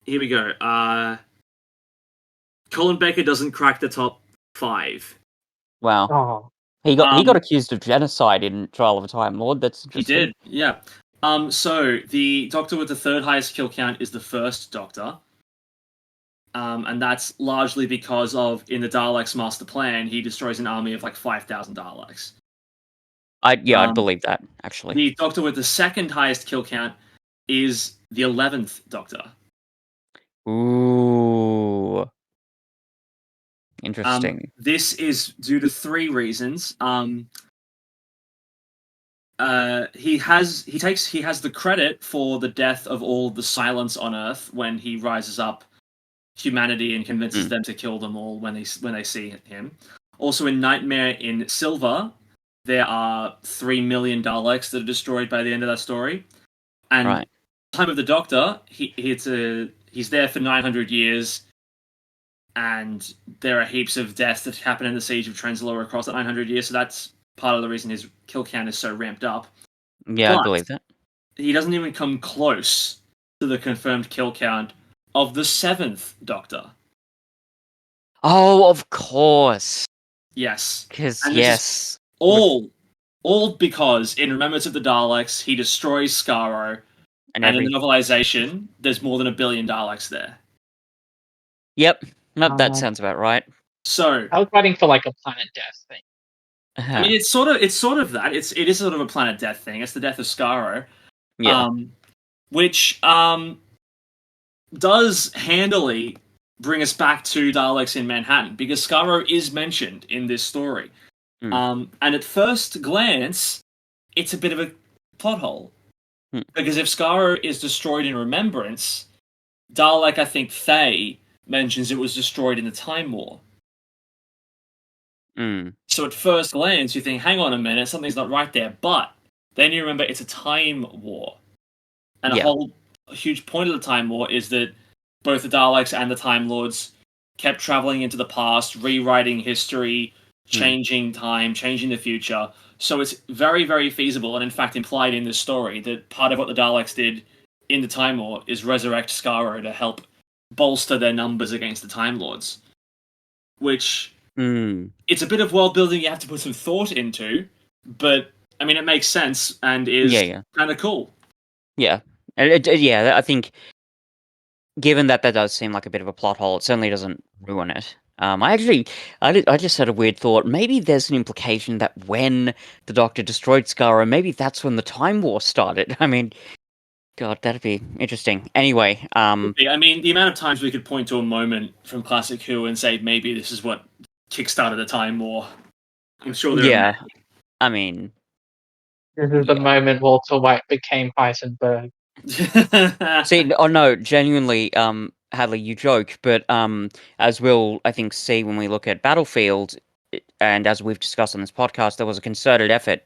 Here we go. Colin Baker doesn't crack the top 5. Wow. Oh. He got accused of genocide in Trial of a Time Lord. That's interesting. He did, yeah. So the Doctor with the third highest kill count is the First Doctor. And that's largely because of, in the Daleks' master plan, he destroys an army of like 5,000 Daleks. I'd believe that, actually. The Doctor with the second highest kill count is the 11th Doctor. Ooh. Interesting. This is due to 3 reasons. He has the credit for the death of all the Silence on Earth when he rises up humanity and convinces them to kill them all when they see him. Also, in Nightmare in Silver, there are 3 million Daleks that are destroyed by the end of that story. And Time of the Doctor, he's there for 900 years, and there are heaps of deaths that happen in the Siege of Trenzalore across that 900 years, so that's part of the reason his kill count is so ramped up. Yeah, I believe that. He doesn't even come close to the confirmed kill count of the 7th Doctor. Oh, of course. Yes. Because, yes. All because, in Remembrance of the Daleks, he destroys Skaro, and in the novelization, there's more than 1 billion Daleks there. Yep. That sounds about right. So I was waiting for like a planet death thing. I mean, it's sort of that. It is sort of a planet death thing. It's the death of Skaro, yeah. which does handily bring us back to Daleks in Manhattan, because Skaro is mentioned in this story. Mm. And at first glance, it's a bit of a plot hole. Mm. Because if Skaro is destroyed in Remembrance, Dalek, I think Faye mentions it was destroyed in the Time War. Mm. So at first glance, you think, hang on a minute, something's not right there. But then you remember it's a time war. And Yeah. a huge point of the Time War is that both the Daleks and the Time Lords kept traveling into the past, rewriting history, changing time, changing the future. So it's very, very feasible, and in fact implied in this story, that part of what the Daleks did in the Time War is resurrect Skaro to help bolster their numbers against the Time Lords. Which, it's a bit of world building you have to put some thought into, but, I mean, it makes sense and is kind of cool. Yeah. I think, given that does seem like a bit of a plot hole, it certainly doesn't ruin it. I just had a weird thought. Maybe there's an implication that when the Doctor destroyed Skaro, maybe that's when the Time War started. I mean, God, that'd be interesting. Anyway, I mean, the amount of times we could point to a moment from Classic Who and say maybe this is what kickstarted the Time War. I'm sure there are many. I mean, This is the moment Walter White became Heisenberg. See, oh no, genuinely, Hadley, you joke, but as we'll, I think, see when we look at Battlefield, and as we've discussed on this podcast, there was a concerted effort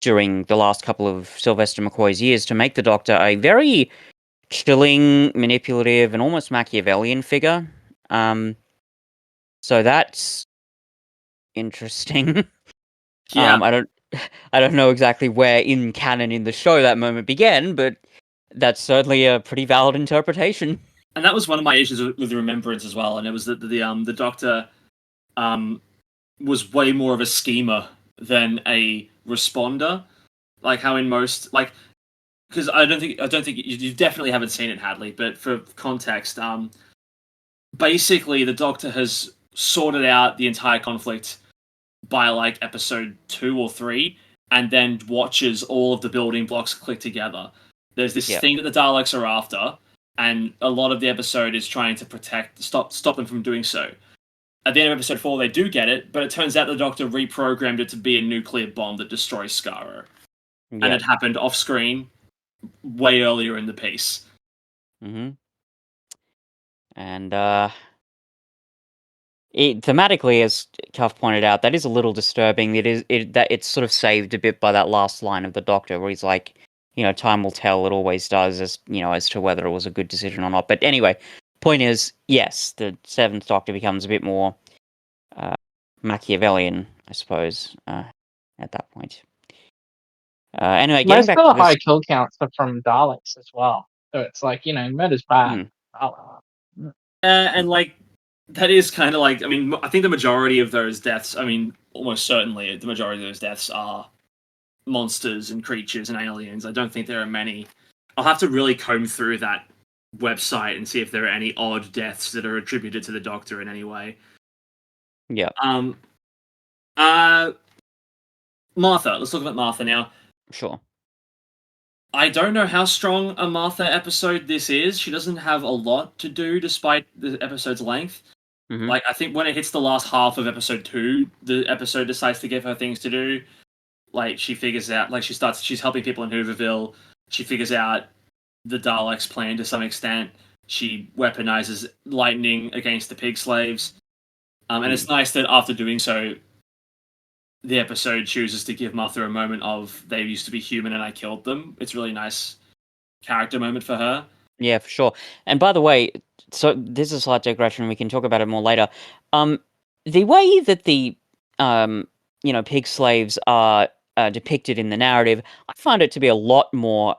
during the last couple of Sylvester McCoy's years to make the Doctor a very chilling, manipulative, and almost Machiavellian figure. So that's interesting. Yeah. I don't know exactly where in canon in the show that moment began, but that's certainly a pretty valid interpretation. And that was one of my issues with Remembrance as well, and it was that the Doctor was way more of a schemer than a responder. Like how in most, like, because I don't think you definitely haven't seen it, Hadley, but for context, basically the Doctor has sorted out the entire conflict by like episode 2 or 3, and then watches all of the building blocks click together. There's this thing that the Daleks are after, and a lot of the episode is trying to stop them from doing so. At the end of episode 4, they do get it, but it turns out the Doctor reprogrammed it to be a nuclear bomb that destroys Skaro. And it happened off screen way earlier in the piece. Mm-hmm. And thematically, as Cuff pointed out, that is a little disturbing. That it's sort of saved a bit by that last line of the Doctor, where he's like, time will tell. It always does, as to whether it was a good decision or not. But anyway, point is, yes, the Seventh Doctor becomes a bit more Machiavellian, I suppose, at that point. Anyway, getting Most back of to the high this, kill counts are from Daleks as well. So it's like, murder's bad. And like, that is kind of like, I mean, I think the majority of those deaths, I mean, almost certainly the majority of those deaths are monsters and creatures and aliens. I don't think there are many. I'll have to really comb through that website and see if there are any odd deaths that are attributed to the Doctor in any way. Yeah. Martha. Let's talk about Martha now. Sure. I don't know how strong a Martha episode this is. She doesn't have a lot to do despite the episode's length. Mm-hmm. Like, I think when it hits the last half of episode 2, the episode decides to give her things to do. Like, she figures out, like, she's helping people in Hooverville. She figures out the Daleks' plan to some extent. She weaponizes lightning against the pig slaves. And it's nice that after doing so, the episode chooses to give Martha a moment of, they used to be human and I killed them. It's a really nice character moment for her. Yeah, for sure. And by the way, so this is a slight digression. We can talk about it more later. The way that the pig slaves are depicted in the narrative, I find it to be a lot more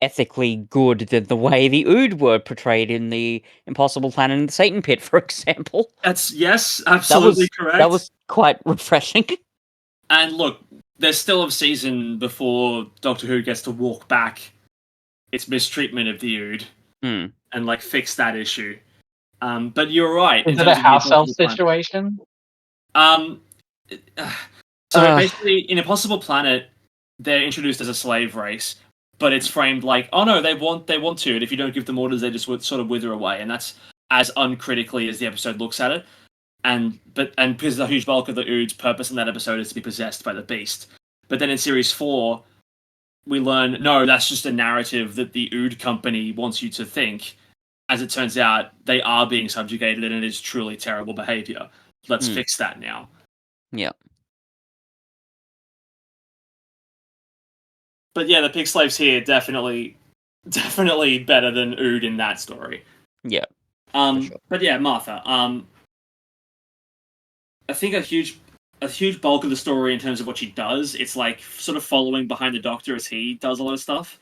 ethically good than the way the Ood were portrayed in the Impossible Planet and the Satan Pit, for example. Yes, absolutely correct. That was quite refreshing. And look, there's still a season before Doctor Who gets to walk back its mistreatment of the Ood and like fix that issue. But you're right. Is in it a terms of the house elf Impossible Planet. situation? Um, so Ugh. basically, in Impossible Planet, they're introduced as a slave race, but it's framed like, oh no, they want to, and if you don't give them orders, they just sort of wither away, and that's as uncritically as the episode looks at it. And because the huge bulk of the Ood's purpose in that episode is to be possessed by the beast. But then in series 4, we learn, no, that's just a narrative that the Ood company wants you to think. As it turns out, they are being subjugated, and it is truly terrible behavior. Let's fix that now. Yeah. But yeah, the pig slaves here definitely better than Ood in that story. Yeah. Sure. But yeah, Martha. I think a huge bulk of the story in terms of what she does, it's like sort of following behind the Doctor as he does a lot of stuff.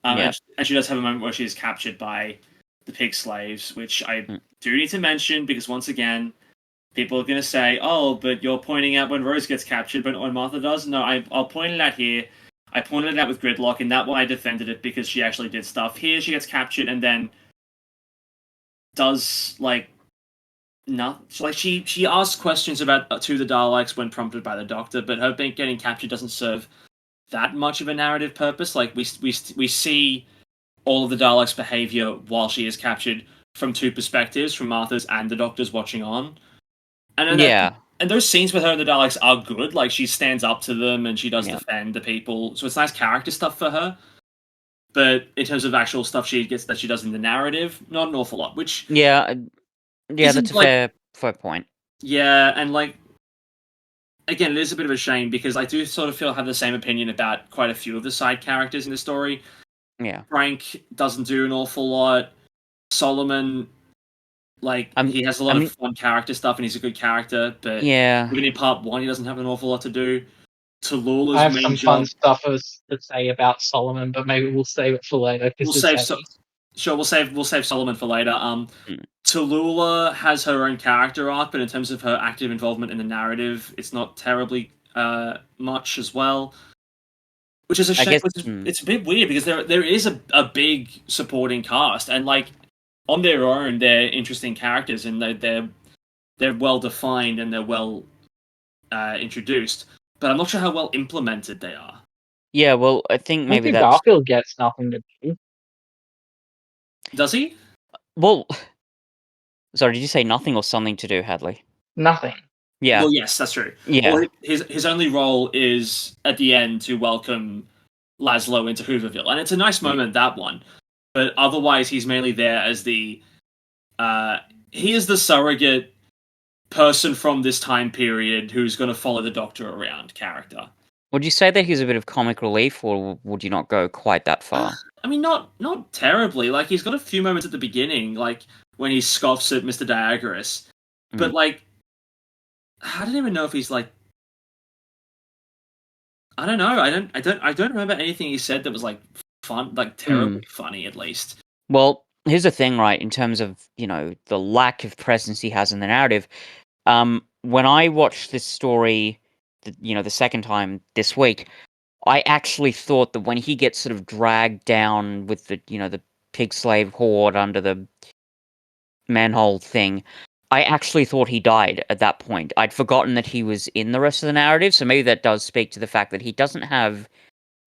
And she does have a moment where she is captured by the pig slaves, which I do need to mention because once again, people are going to say, "Oh, but you're pointing out when Rose gets captured, but when Martha does." No, I'll point it out here. I pointed it out with Gridlock, and that one I defended it because she actually did stuff. Here, she gets captured and then does like nothing. Like she asks questions about to the Daleks when prompted by the Doctor, but her getting captured doesn't serve that much of a narrative purpose. Like we see all of the Daleks' behavior while she is captured from two perspectives, from Martha's and the Doctor's watching on. And and those scenes with her and the Daleks are good. Like she stands up to them and she does defend the people. So it's nice character stuff for her. But in terms of actual stuff she does in the narrative, not an awful lot. Which that's a fair point. Yeah, and like again, it is a bit of a shame because I do sort of have the same opinion about quite a few of the side characters in the story. Yeah, Frank doesn't do an awful lot. Solomon, he has a lot of fun character stuff and he's a good character, but even in part 1, he doesn't have an awful lot to do. Tallulah's I have main some job... fun stuff to say about Solomon, but maybe we'll save it for later. We'll save Solomon for later. Tallulah has her own character arc, but in terms of her active involvement in the narrative, it's not terribly much as well. Which is a shame. It's a bit weird because there is a big supporting cast, and like on their own, they're interesting characters, and they're well defined and they're well introduced. But I'm not sure how well implemented they are. Yeah, well, I think maybe Garfield gets nothing to do. Does he? Well, sorry, did you say nothing or something to do, Hadley? Nothing. Yeah. Well, yes, that's true. Yeah. Well, his only role is at the end to welcome Laszlo into Hooverville, and it's a nice moment, that one. But otherwise, he's mainly there as he is the surrogate person from this time period who's going to follow the Doctor around character. Would you say that he's a bit of comic relief, or would you not go quite that far? I mean, not terribly. Like, he's got a few moments at the beginning, like when he scoffs at Mr. Diagoras. But like, I don't even know if he's like, I don't know. I don't remember anything he said that was like fun, like terribly funny, at least. Well, here's the thing, right? In terms of the lack of presence he has in the narrative, when I watched this story, the second time this week, I actually thought that when he gets sort of dragged down with the pig slave horde under the manhole thing, I actually thought he died at that point. I'd forgotten that he was in the rest of the narrative, so maybe that does speak to the fact that he doesn't have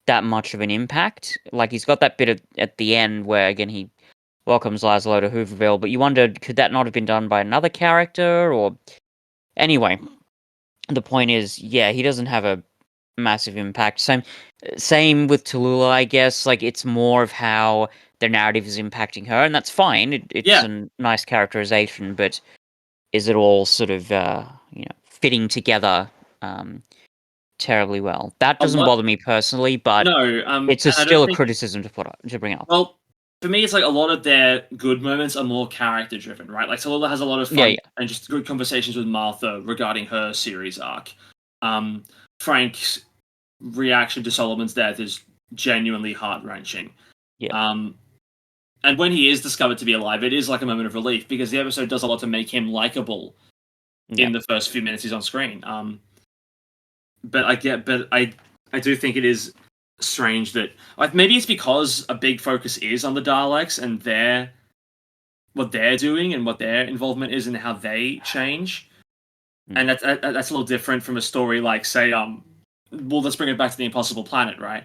that much of an impact. Like, he's got that bit at the end where, again, he welcomes Laszlo to Hooverville, but you wondered, could that not have been done by another character? Or anyway, the point is, yeah, he doesn't have a massive impact. Same with Tallulah, I guess. Like, it's more of how their narrative is impacting her, and that's fine. It's a nice characterization, but is it all sort of fitting together terribly well? That doesn't bother me personally, but it's still a criticism to bring up. Well, for me, it's like a lot of their good moments are more character driven, right? Like Tallulah has a lot of fun and just good conversations with Martha regarding her series arc. Frank's reaction to Solomon's death is genuinely heart-wrenching. Yeah. And when he is discovered to be alive, it is like a moment of relief because the episode does a lot to make him likable in the first few minutes he's on screen. But I do think it is strange that maybe it's because a big focus is on the Daleks and their what they're doing and what their involvement is and how they change. And that's a little different from a story like, say, well, let's bring it back to the Impossible Planet, right?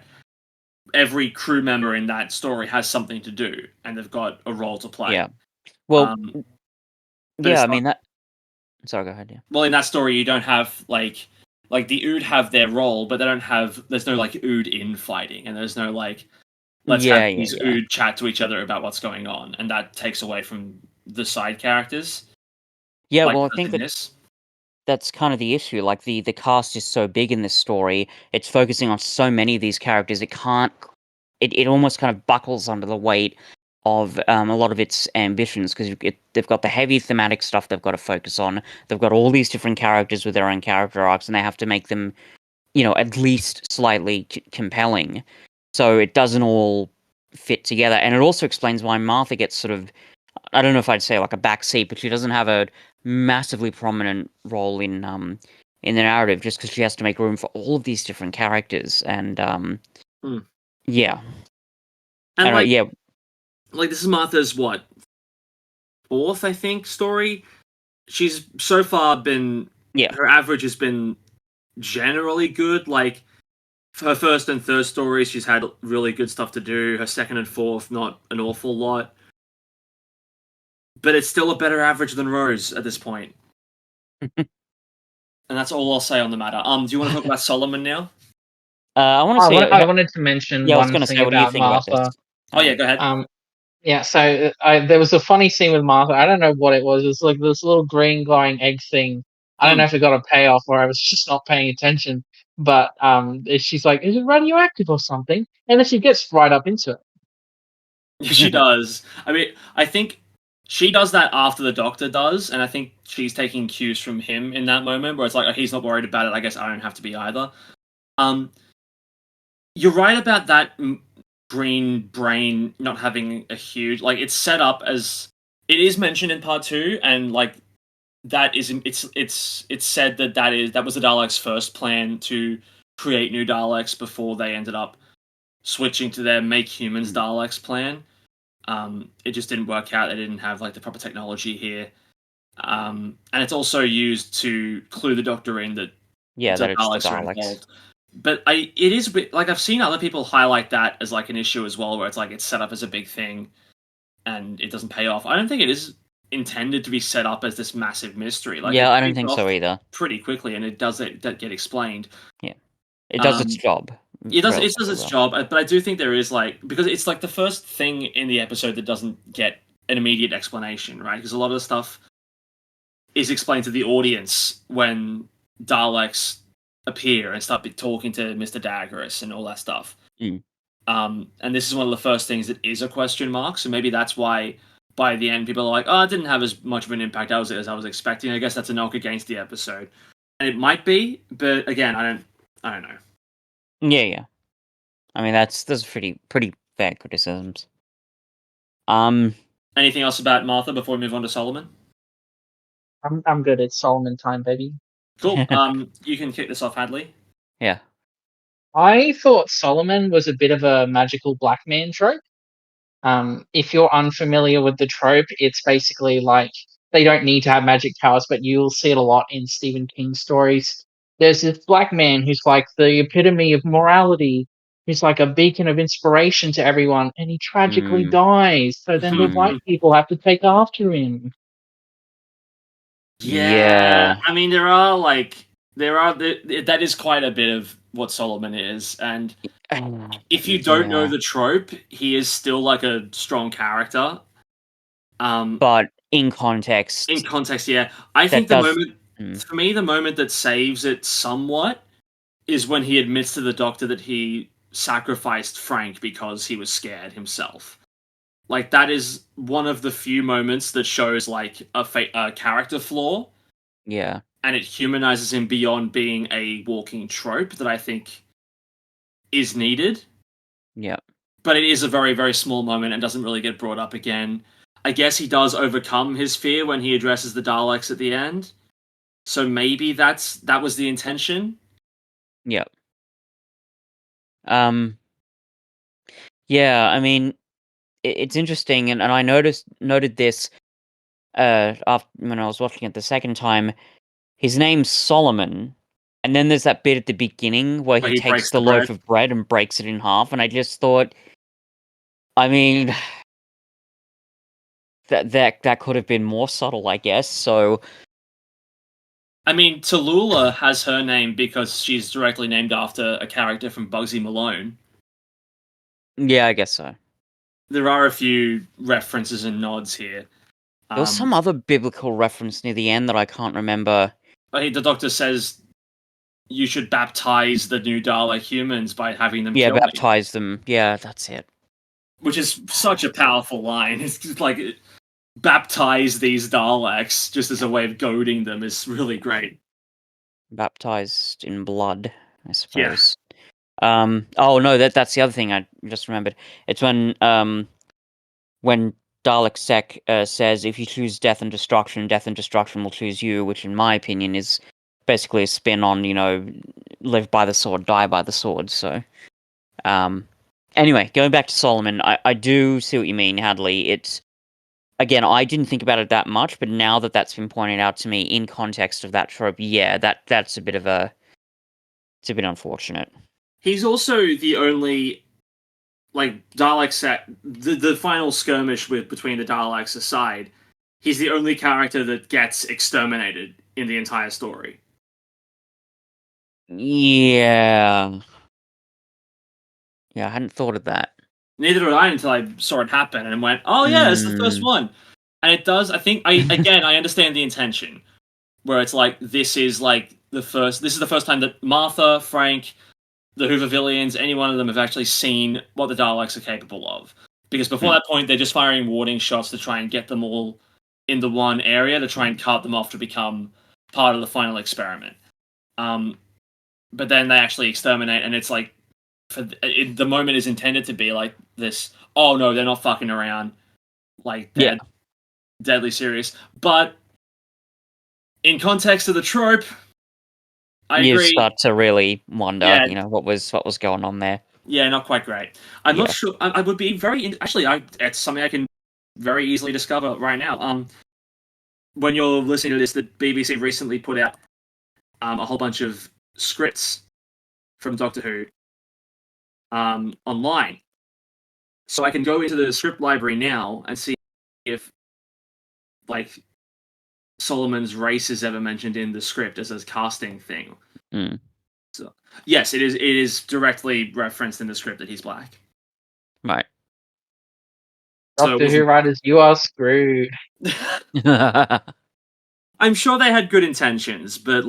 Every crew member in that story has something to do, and they've got a role to play. Yeah. Well, but yeah, I mean that. Sorry, go ahead. Yeah. Well, in that story, you don't have like the Ood have their role, but they don't have. There's no like Ood infighting, and there's no like let's have these Ood chat to each other about what's going on, and that takes away from the side characters. Yeah, like well, I think that's kind of the issue. Like the cast is so big in this story, it's focusing on so many of these characters. It can't. It almost kind of buckles under the weight of a lot of its ambitions, because they've got the heavy thematic stuff they've got to focus on. They've got all these different characters with their own character arcs, and they have to make them, at least slightly compelling. So it doesn't all fit together, and it also explains why Martha gets sort of, I don't know if I'd say like a backseat, but she doesn't have a massively prominent role in the narrative, just because she has to make room for all of these different characters, and yeah, and like yeah. Like, this is Martha's fourth, I think, story. She's so far been her average has been generally good. Like, for her first and third stories, she's had really good stuff to do. Her second and fourth, not an awful lot. But it's still a better average than Rose at this point. And that's all I'll say on the matter. Do you want to talk about Solomon now? I wanted to mention one thing about Martha. Oh yeah, go ahead. Yeah, so there was a funny scene with Martha. I don't know what it was. It's like this little green glowing egg thing. I don't know if it got a payoff or I was just not paying attention. But she's like, "Is it radioactive or something?" And then she gets right up into it. She does. I mean, I think she does that after the Doctor does, and I think she's taking cues from him in that moment, where it's like, oh, he's not worried about it. I guess I don't have to be either. You're right about that green brain not having a huge, like, it's set up as, it is mentioned in part 2, and like that is, it's said that was the Daleks' first plan to create new Daleks before they ended up switching to their make humans Daleks plan. It just didn't work out. They didn't have like the proper technology here, and it's also used to clue the Doctor in that the Daleks are involved. But it is a bit, like, I've seen other people highlight that as like an issue as well, where it's like it's set up as a big thing and it doesn't pay off. I don't think it is intended to be set up as this massive mystery. Like, I don't think so either. Pretty quickly, and it does get explained. Yeah, it does its job. It does its job, but I do think there is, like, because it's like the first thing in the episode that doesn't get an immediate explanation, right? Because a lot of the stuff is explained to the audience when Daleks appear and start talking to Mr. Daggeris and all that stuff. And this is one of the first things that is a question mark, so maybe that's why by the end people are like, oh, it didn't have as much of an impact as I was expecting. I guess that's a knock against the episode. And it might be, but again, I don't know. Yeah. I mean, that's pretty fair criticisms. Anything else about Martha before we move on to Solomon? I'm good. It's Solomon time, baby. Cool. You can kick this off, Hadley. Yeah. I thought Solomon was a bit of a magical black man trope. If you're unfamiliar with the trope, it's basically like they don't need to have magic powers, but you'll see it a lot in Stephen King stories. There's this black man who's like the epitome of morality, who's like a beacon of inspiration to everyone, and he tragically dies. So then the white people have to take after him. Yeah. I mean, that is quite a bit of what Solomon is, and if you don't know the trope, he is still like a strong character. But in context, yeah, I think for me, the moment that saves it somewhat is when he admits to the Doctor that he sacrificed Frank because he was scared himself. Like, that is one of the few moments that shows like a character flaw. Yeah. And it humanizes him beyond being a walking trope that I think is needed. Yeah. But it is a very, very small moment and doesn't really get brought up again. I guess he does overcome his fear when he addresses the Daleks at the end. So maybe that was the intention. Yeah. Yeah, I mean, it's interesting, and I noted this after when I was watching it the second time, his name's Solomon, and then there's that bit at the beginning where he he takes breaks the the loaf bread. of bread and breaks it in half, and I just thought, I mean, that could have been more subtle, I guess. So I mean, Tallulah has her name because she's directly named after a character from Bugsy Malone. yeah, I guess so. There are a few references and nods here. There was some other biblical reference near the end that I can't remember. The Doctor says you should baptize the new Dalek humans by having them Yeah, kill me, baptize them. Yeah, that's it. which is such a powerful line. It's just like baptize these Daleks just as a way of goading them is really great. Baptized in blood, I Yeah. suppose. Oh no, that's the other thing I just remembered. It's when Dalek Sec says, if you choose death and destruction will choose you, which in my opinion is basically a spin on, live by the sword, die by the sword. So, anyway, going back to Solomon, I do see what you mean, Hadley. It's, again, I didn't think about it that much, but now that that's been pointed out to me in context of that trope, yeah, that's it's a bit unfortunate. He's also the only Dalek set the final skirmish between the Daleks aside. He's the only character that gets exterminated in the entire story. Yeah. Yeah, I hadn't thought of that. Neither did I until I saw it happen and went, "Oh yeah, it's the first one." And it does. I think I understand the intention, where it's like this is the first time that Martha, Frank, the Hoovervillians, any one of them have actually seen what the Daleks are capable of. Because before that point, they're just firing warning shots to try and get them all in the one area to try and cut them off to become part of the final experiment. But then they actually exterminate, and it's like the moment is intended to be like this. Oh no, they're not fucking around. Like they're deadly serious. But in context of the trope, you agree. start to really wonder, what was going on there. Yeah, not quite great. I'm not sure. I would be very actually. It's something I can very easily discover right now. When you're listening to this, the BBC recently put out a whole bunch of scripts from Doctor Who online, so I can go into the script library now and see if Solomon's race is ever mentioned in the script as a casting thing. So yes, it is directly referenced in the script that he's black. Right. Doctor Who writers, you are screwed. I'm sure they had good intentions, but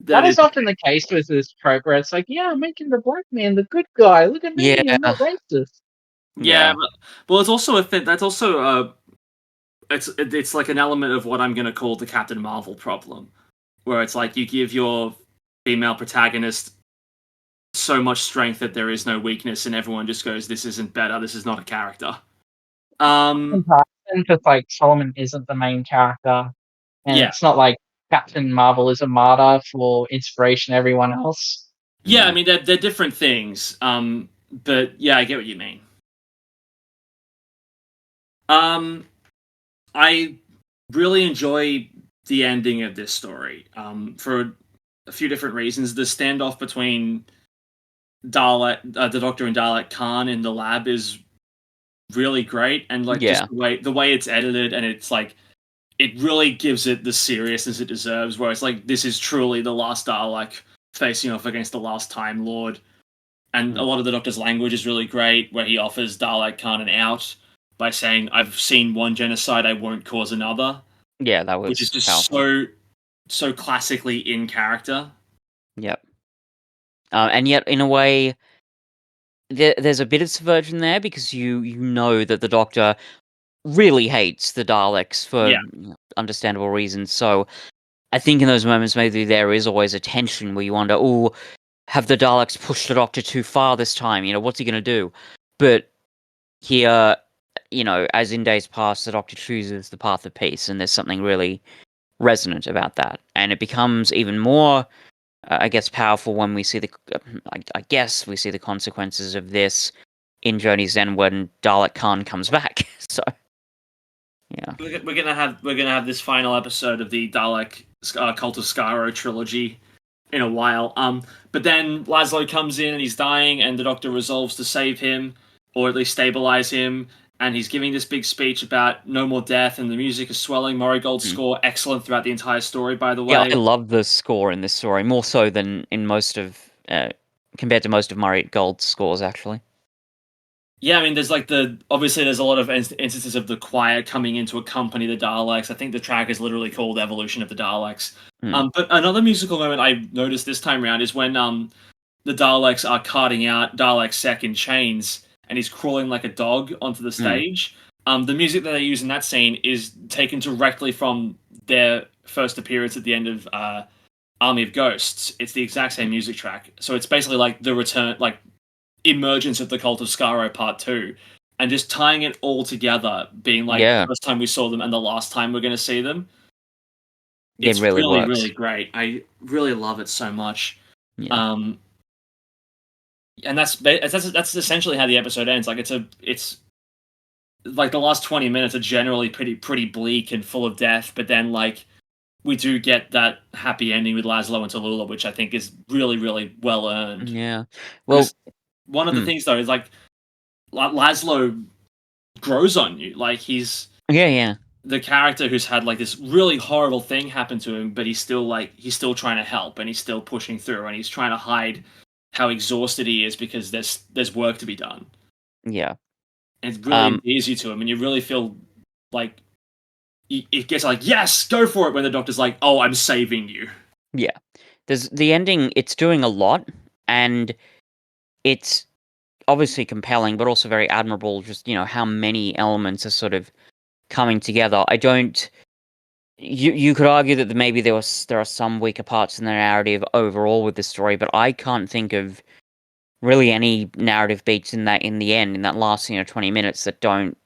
that is often the case with this trope where it's like, yeah, I'm making the black man the good guy. Look at me, I'm not racist. Yeah, well, it's also a thing. That's also it's like an element of what I'm going to call the Captain Marvel problem, where it's like you give your female protagonist so much strength that there is no weakness, and everyone just goes, "This isn't better. This is not a character." Because like Solomon isn't the main character, and it's not like Captain Marvel is a martyr for inspiration to everyone else. Yeah, I mean they're different things. But yeah, I get what you mean. I really enjoy the ending of this story. For a few different reasons. The standoff between Dalek, the Doctor, and Dalek Khan in the lab is really great, and just the way it's edited, and it's like it really gives it the seriousness it deserves. Where it's like this is truly the last Dalek facing off against the last Time Lord, and a lot of the Doctor's language is really great, where he offers Dalek Khan an out by saying, "I've seen one genocide, I won't cause another." Yeah, that was which is just powerful. so classically in character. Yep. And yet, in a way, there's a bit of subversion there because you know that the Doctor really hates the Daleks for understandable reasons. So I think in those moments, maybe there is always a tension where you wonder, oh, have the Daleks pushed the Doctor too far this time? What's he going to do? But here, as in days past, the Doctor chooses the path of peace, and there's something really resonant about that. And it becomes even more, I guess, powerful when we see we see the consequences of this in Journey's End when Dalek Khan comes back. So, Yeah. We're gonna have this final episode of the Dalek Cult of Skaro trilogy in a while. But then Laszlo comes in and he's dying, and the Doctor resolves to save him, or at least stabilize him. And he's giving this big speech about no more death, and the music is swelling. Murray Gold's score excellent throughout the entire story, by the way. Yeah, I love the score in this story more so than in compared to most of Murray Gold's scores, actually. Yeah, I mean, there's obviously there's a lot of instances of the choir coming in to accompany the Daleks. I think the track is literally called "Evolution of the Daleks." But another musical moment I noticed this time around is when the Daleks are carting out Dalek Sec in chains, and he's crawling like a dog onto the stage. The music that they use in that scene is taken directly from their first appearance at the end of Army of Ghosts. It's the exact same music track, so it's basically like the return, like emergence of the Cult of Skaro Part 2, and just tying it all together, being like the first time we saw them and the last time we're going to see them. It's really really, works. really great. I really love it so much. Yeah. And that's essentially how the episode ends. Like it's like the last 20 minutes are generally pretty bleak and full of death, but then like we do get that happy ending with Laszlo and Tallulah, which I think is really, really well earned. Yeah. Well, one of the things though is like Laszlo grows on you. Like he's the character who's had like this really horrible thing happen to him, but he's still trying to help, and he's still pushing through, and he's trying to hide how exhausted he is because there's work to be done. Yeah. And it really endears you to him, and you really feel like it gets like, yes, go for it, when the Doctor's like, oh, I'm saving you. Yeah. There's the ending, it's doing a lot, and it's obviously compelling, but also very admirable, just, how many elements are sort of coming together. You could argue that maybe there are some weaker parts in the narrative overall with the story, but I can't think of really any narrative beats in the end, in that last 20 minutes, that don't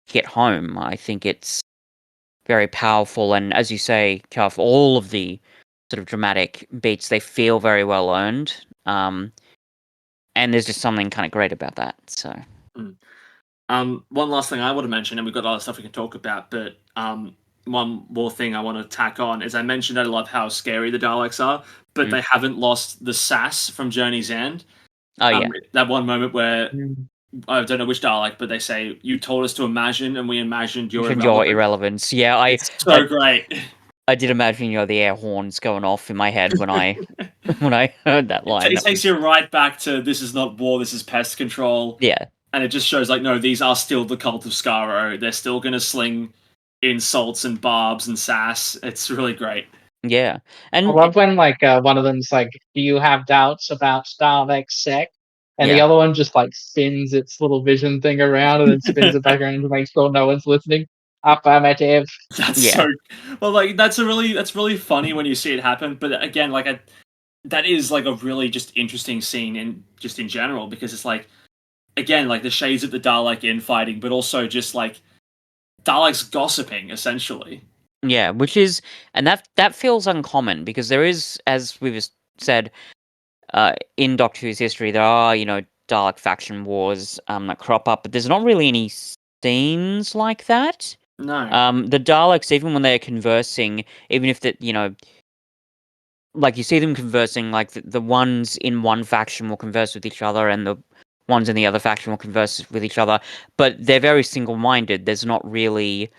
hit home. I think it's very powerful, and as you say, Cuff, all of the sort of dramatic beats, they feel very well earned. And there's just something kind of great about that. So, one last thing I want to mention, and we've got other stuff we can talk about, but one more thing I want to tack on is I mentioned I love how scary the Daleks are, but they haven't lost the sass from Journey's End. Oh yeah, that one moment where I don't know which Dalek, but they say, "You told us to imagine, and we imagined your irrelevance." Yeah, it's so great. I did imagine the air horns going off in my head when I when I heard that line. It takes you right back to, this is not war, this is pest control. Yeah. And it just shows like, no, these are still the Cult of Skaro. They're still going to sling insults and barbs and sass. It's really great. Yeah. And I love when one of them's like, do you have doubts about Dalek Sec? And the other one just like spins its little vision thing around and then spins it back around to make sure no one's listening. Affirmative. That's so well. Like that's really funny when you see it happen. But again, like that is like a really just interesting scene in general, because it's like, again, like the shades of the Dalek infighting, but also just like Daleks gossiping essentially. Yeah, which is, and that feels uncommon, because there is, as we've said, in Doctor Who's history, there are Dalek faction wars that crop up, but there's not really any scenes like that. No. The Daleks, even when they're conversing, even if like you see them conversing, like the ones in one faction will converse with each other, and the ones in the other faction will converse with each other, but they're very single-minded. There's not really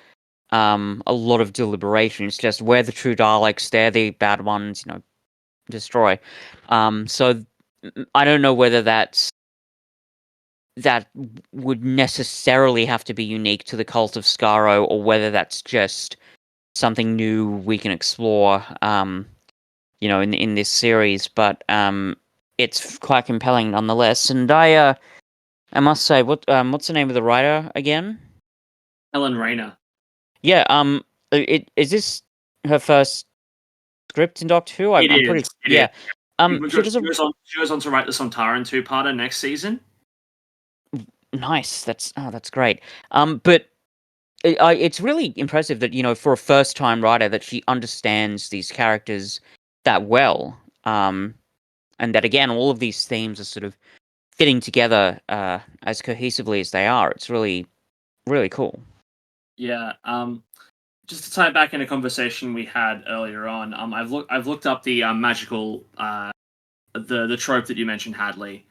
a lot of deliberation. It's just, we're the true Daleks, they're the bad ones, destroy. So I don't know whether that would necessarily have to be unique to the Cult of Skaro, or whether that's just something new we can explore, in this series. But it's quite compelling nonetheless. And I must say, what's the name of the writer again? Helen Rayner. Yeah. Is this her first script in Doctor Who? It is. She goes on to write the Sontaran two-parter next season. Nice. That's great. But it's really impressive that for a first-time writer, that she understands these characters that well. And that, again, all of these themes are sort of fitting together as cohesively as they are. It's really, really cool. Yeah. Just to tie it back in a conversation we had earlier on, I've looked up the magical the trope that you mentioned, Hadley.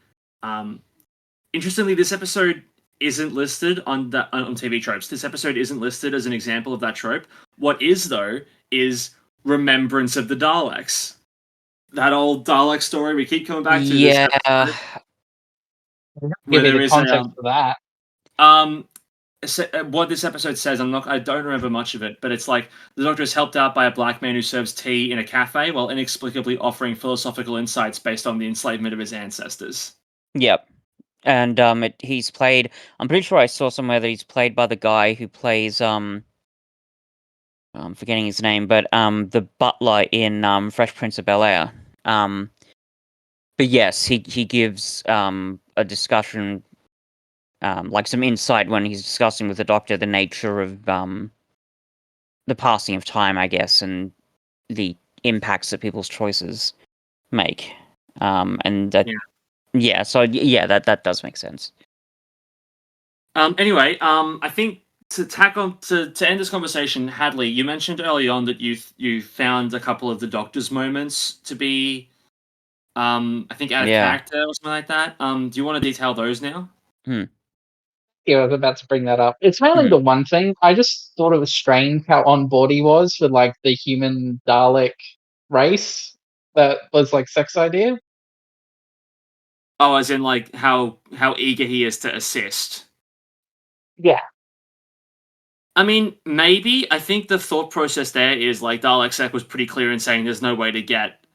Interestingly, this episode isn't listed on TV tropes. This episode isn't listed as an example of that trope. What is though is Remembrance of the Daleks. That old Dalek story we keep coming back to. Yeah. This episode, where Give me there the is context for that. what this episode says, I don't remember much of it, but it's like the Doctor is helped out by a black man who serves tea in a cafe while inexplicably offering philosophical insights based on the enslavement of his ancestors. Yep. And he's played. I'm pretty sure I saw somewhere that he's played by the guy who plays I'm forgetting his name, but the butler in Fresh Prince of Bel-Air. But yes, he gives a discussion, like some insight when he's discussing with the Doctor the nature of the passing of time, I guess, and the impacts that people's choices make. And that, yeah, so yeah, that does make sense. Anyway, I think to end this conversation, Hadley, you mentioned early on that you found a couple of the Doctor's moments to be, I think out of character or something like that. Do you want to detail those now? Yeah, I was about to bring that up. It's mainly the one thing. I just thought it was strange how on board he was with like the human Dalek race that was like sex idea. Oh, as in like how eager he is to assist. Yeah. I mean, maybe. I think the thought process there is like Dalek Sec was pretty clear in saying there's no way to get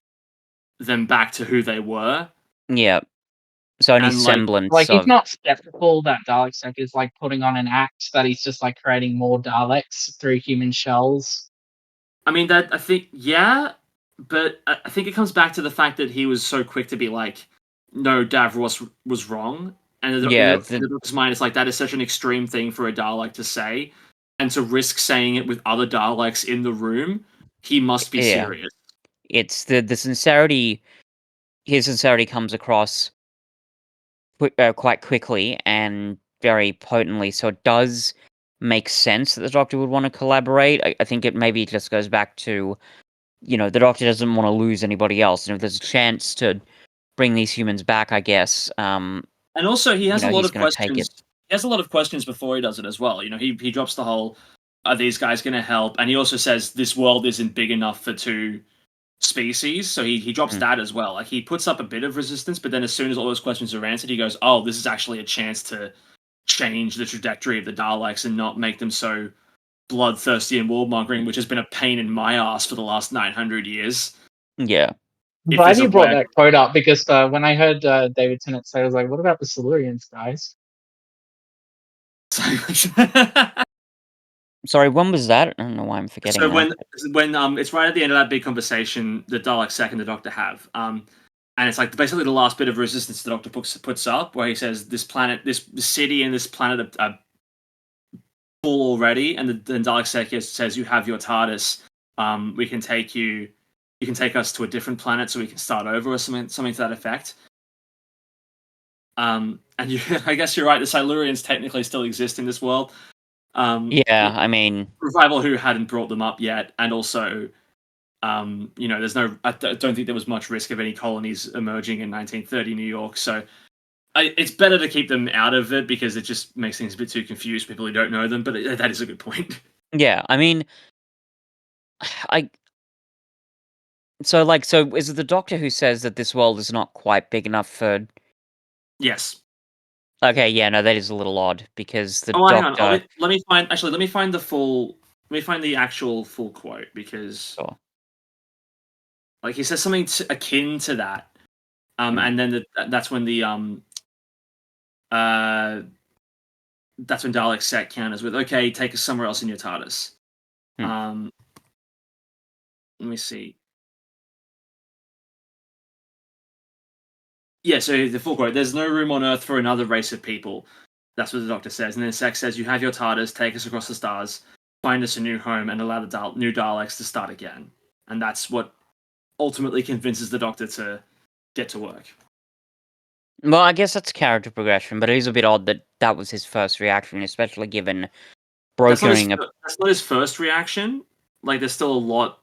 them back to who they were. Yeah. So any semblance of... he's not skeptical that Dalek Sec is like putting on an act, that he's just like creating more Daleks through human shells. I mean, that I think, yeah, but I think it comes back to the fact that he was so quick to be like, no, Davros was wrong. And the Doctor's mind is like, that is such an extreme thing for a Dalek to say. And to risk saying it with other Daleks in the room, he must be serious. It's the sincerity, his sincerity comes across quite quickly and very potently, so it does make sense that the Doctor would want to collaborate. I think it maybe just goes back to, the Doctor doesn't want to lose anybody else, and if there's a chance to bring these humans back, I guess. And also, he has a lot of questions. He has a lot of questions before he does it as well. He drops the whole, are these guys going to help? And he also says this world isn't big enough for two species, so he drops that as well. Like, he puts up a bit of resistance, but then as soon as all those questions are answered, he goes, oh, this is actually a chance to change the trajectory of the Daleks and not make them so bloodthirsty and warmongering, which has been a pain in my ass for the last 900 years. Yeah. I'm glad you brought that quote up, because when I heard David Tennant say, I was like, what about the Silurians, guys? Sorry, when was that? I don't know why I'm forgetting. So when it's right at the end of that big conversation that Dalek Sec and the Doctor have, and it's like basically the last bit of resistance the Doctor puts up, where he says this planet, this city, and this planet are full already, and then Dalek Sec says you have your TARDIS, we can take you. You can take us to a different planet so we can start over, or something to that effect. And I guess you're right. The Silurians technically still exist in this world. I mean, Revival Who hadn't brought them up yet, and also, there's no. I don't think there was much risk of any colonies emerging in 1930 New York. So, it's better to keep them out of it because it just makes things a bit too confused for people who don't know them. But that is a good point. Yeah, I mean, So is it the Doctor who says that this world is not quite big enough for... Yes. Okay, yeah, no, that is a little odd, because the Doctor... Hang on. Let me find the actual full quote, because... Sure. Like, he says something akin to that. And then that's when the... that's when Dalek Sec counters with, okay, take us somewhere else in your TARDIS. Let me see. Yeah, so the full quote, there's no room on Earth for another race of people. That's what the Doctor says. And then Sec says, you have your TARDIS, take us across the stars, find us a new home, and allow the new Daleks to start again. And that's what ultimately convinces the Doctor to get to work. Well, I guess that's character progression, but it is a bit odd that was his first reaction, especially given brokering a That's not his first reaction. Like, there's still a lot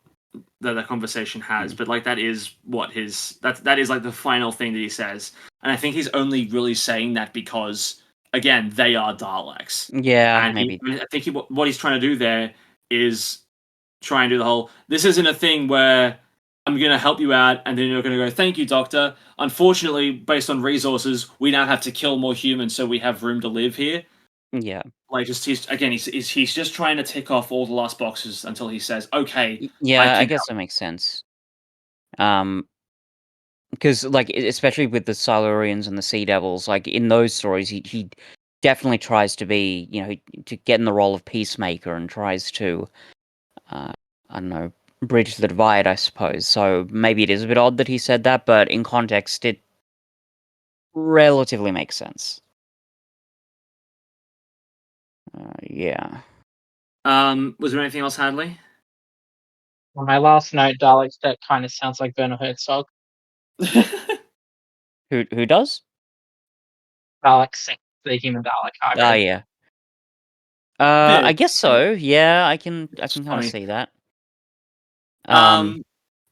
that the conversation has, but like that is what that is like the final thing that he says, and I think he's only really saying that because again they are Daleks, yeah, and maybe. I think what he's trying to do there is try and do the whole this isn't a thing where I'm going to help you out and then you're going to go thank you doctor. Unfortunately, based on resources, we now have to kill more humans so we have room to live here. Yeah. Like he's just trying to tick off all the last boxes until he says, "Okay, Yeah, I guess that makes sense. Because like especially with the Silurians and the Sea Devils, like in those stories, he definitely tries to be, to get in the role of peacemaker and tries to, I don't know, bridge the divide, I suppose. So maybe it is a bit odd that he said that, but in context, it relatively makes sense. Yeah. Was there anything else, Hadley? On my last note, Daleks, that kind of sounds like Werner Herzog. Who does? Daleks, the human Dalek Ah, hybrid. yeah. Yeah. I guess so. Yeah, I can kind of funny. see that.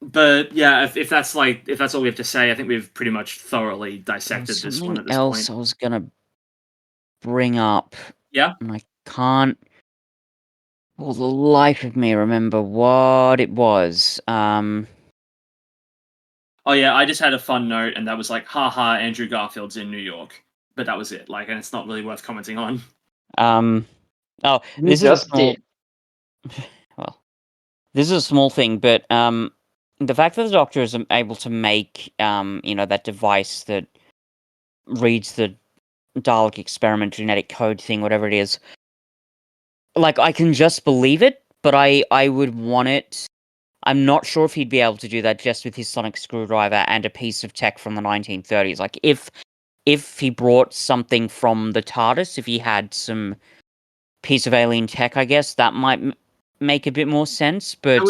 But yeah, if that's all we have to say, I think we've pretty much thoroughly dissected this one something at this else point. I was gonna bring up. Yeah. And I can't, for the life of me, remember what it was. Oh yeah, I just had a fun note, and that was like, haha, Andrew Garfield's in New York. But that was it. Like, and it's not really worth commenting on. Oh, You this is a just small. did. Well, this is a small thing, but the fact that the Doctor is able to make that device that reads the Dalek experiment genetic code thing, whatever it is, like I can just believe it, but I would want it. I'm not sure if he'd be able to do that just with his sonic screwdriver and a piece of tech from the 1930s. Like if he brought something from the TARDIS, if he had some piece of alien tech, I guess that might make a bit more sense. But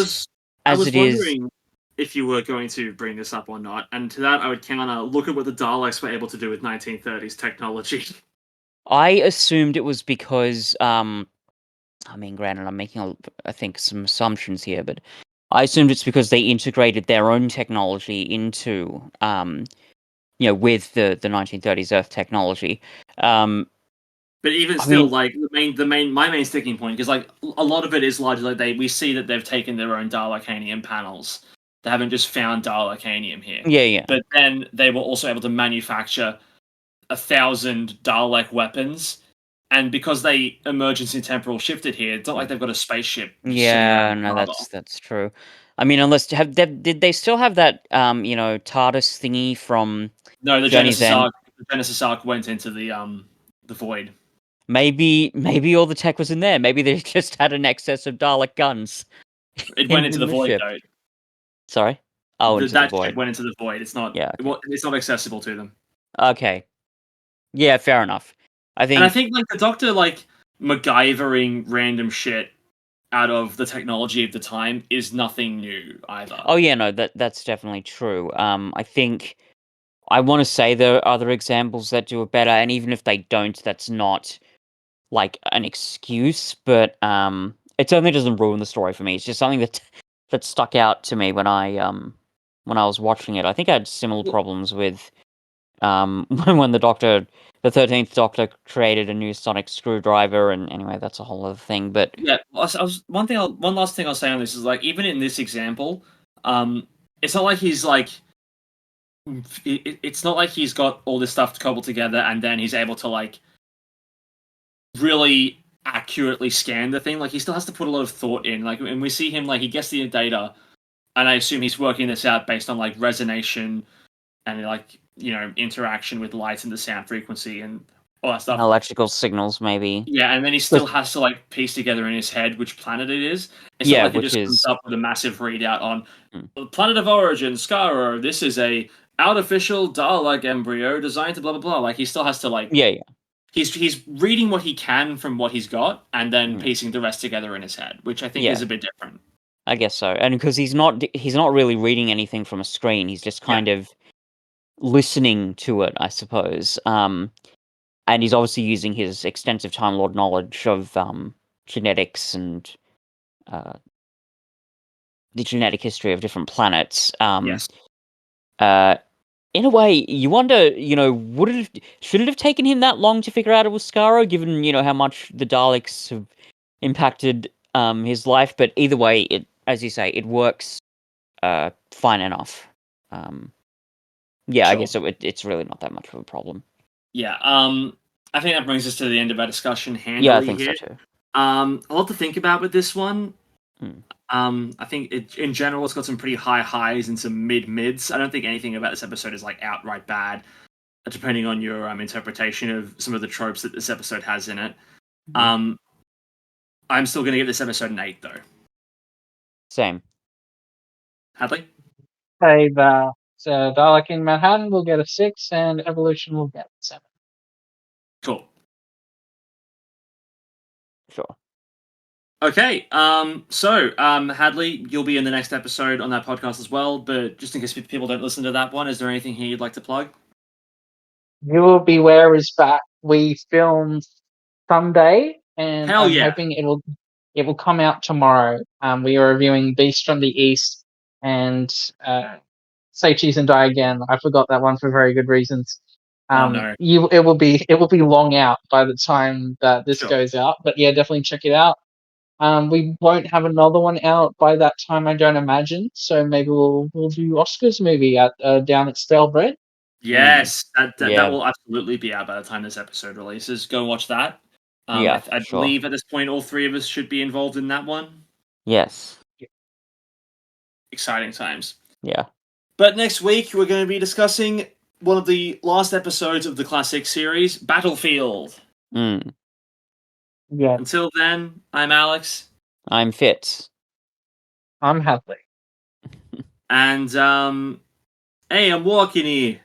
I as was it is, wondering if you were going to bring this up or not, and to that I would counter, look at what the Daleks were able to do with 1930s technology. I assumed it was because I mean, granted, I'm making I think some assumptions here, but I assumed it's because they integrated their own technology into with the 1930s Earth technology. But even I still, mean, like my main sticking point, because like a lot of it is largely like we see that they've taken their own Dalekanium panels. They haven't just found Dalekanium here. yeah. But then they were also able to manufacture 1,000 Dalek weapons, and because they emergency temporal shifted here, it's not like they've got a spaceship sitting Yeah, around the no, harbor. that's true. I mean, unless did they still have that TARDIS thingy from No, the Journey's Genesis End? arc. The Genesis arc went into the void. Maybe all the tech was in there. Maybe they just had an excess of Dalek guns It went into in the the void ship. though. Sorry. Oh, into the That ship void. went into the void. It's not. Yeah. Okay. It's not accessible to them. Okay. Yeah, fair enough. I And I think. think like the Doctor like MacGyvering random shit out of the technology of the time is nothing new either. Oh yeah, no, that's definitely true. I think I want to say there are other examples that do it better, and even if they don't, that's not like an excuse. But it certainly doesn't ruin the story for me. It's just something that stuck out to me when I was watching it. I think I had similar problems with when the 13th Doctor created a new sonic screwdriver, and anyway, that's a whole other thing. But Yeah, one last thing I'll say on this is like even in this example, it's not like he's like it's not like he's got all this stuff cobbled together and then he's able to like really accurately scan the thing. Like he still has to put a lot of thought in. Like, and we see him like he gets the data, and I assume he's working this out based on like resonation and like interaction with light and the sound frequency and all that stuff. electrical signals, maybe. Yeah, and then he still has to like piece together in his head which planet it is. It's Yeah, not like he which just comes is. up with a massive readout on Mm. the planet of origin, Skaro. This is a artificial Dalek embryo designed to blah blah blah. Like he still has to like Yeah. he's reading what he can from what he's got and then Mm. piecing the rest together in his head, which I think Yeah. is a bit different. I guess so, and because he's not really reading anything from a screen. He's just kind of listening to it, I suppose. And he's obviously using his extensive Time Lord knowledge of genetics and the genetic history of different planets. Yes. In a way, you wonder, should it have taken him that long to figure out it was Skaro, given, how much the Daleks have impacted his life? But either way, it, as you say, it works fine enough. Yeah, I Sure. guess it's really not that much of a problem. Yeah. I think that brings us to the end of our discussion handily Yeah, I think here. so too. A lot to think about with this one. Hmm. I think in general it's got some pretty high highs and some mids. I don't think anything about this episode is like outright bad, depending on your interpretation of some of the tropes that this episode has in it. I'm still going to give this episode an 8, though. Same. Hadley? Say that Dalek in Manhattan will get a 6, and Evolution will get a 7. Cool. Sure. Okay, so Hadley, you'll be in the next episode on that podcast as well, but just in case people don't listen to that one, is there anything here you'd like to plug? You Will Beware is back. We filmed Sunday, and Hell I'm yeah. hoping it will come out tomorrow. We are reviewing Beast from the East and Say Cheese and Die Again. I forgot that one for very good reasons. Oh no. It will be long out by the time that this Sure. goes out, but yeah, definitely check it out. We won't have another one out by that time, I don't imagine. So maybe we'll do Oscar's movie at down at Stalebread. Yes, that Yeah. will absolutely be out by the time this episode releases. Go watch that. Yeah, I sure. believe at this point all three of us should be involved in that one. Yes. Exciting times. Yeah. But next week we're going to be discussing one of the last episodes of the classic series, Battlefield. Mm. Yeah, Until then, I'm Alex. I'm Fitz. I'm Hadley. And hey, I'm walking here.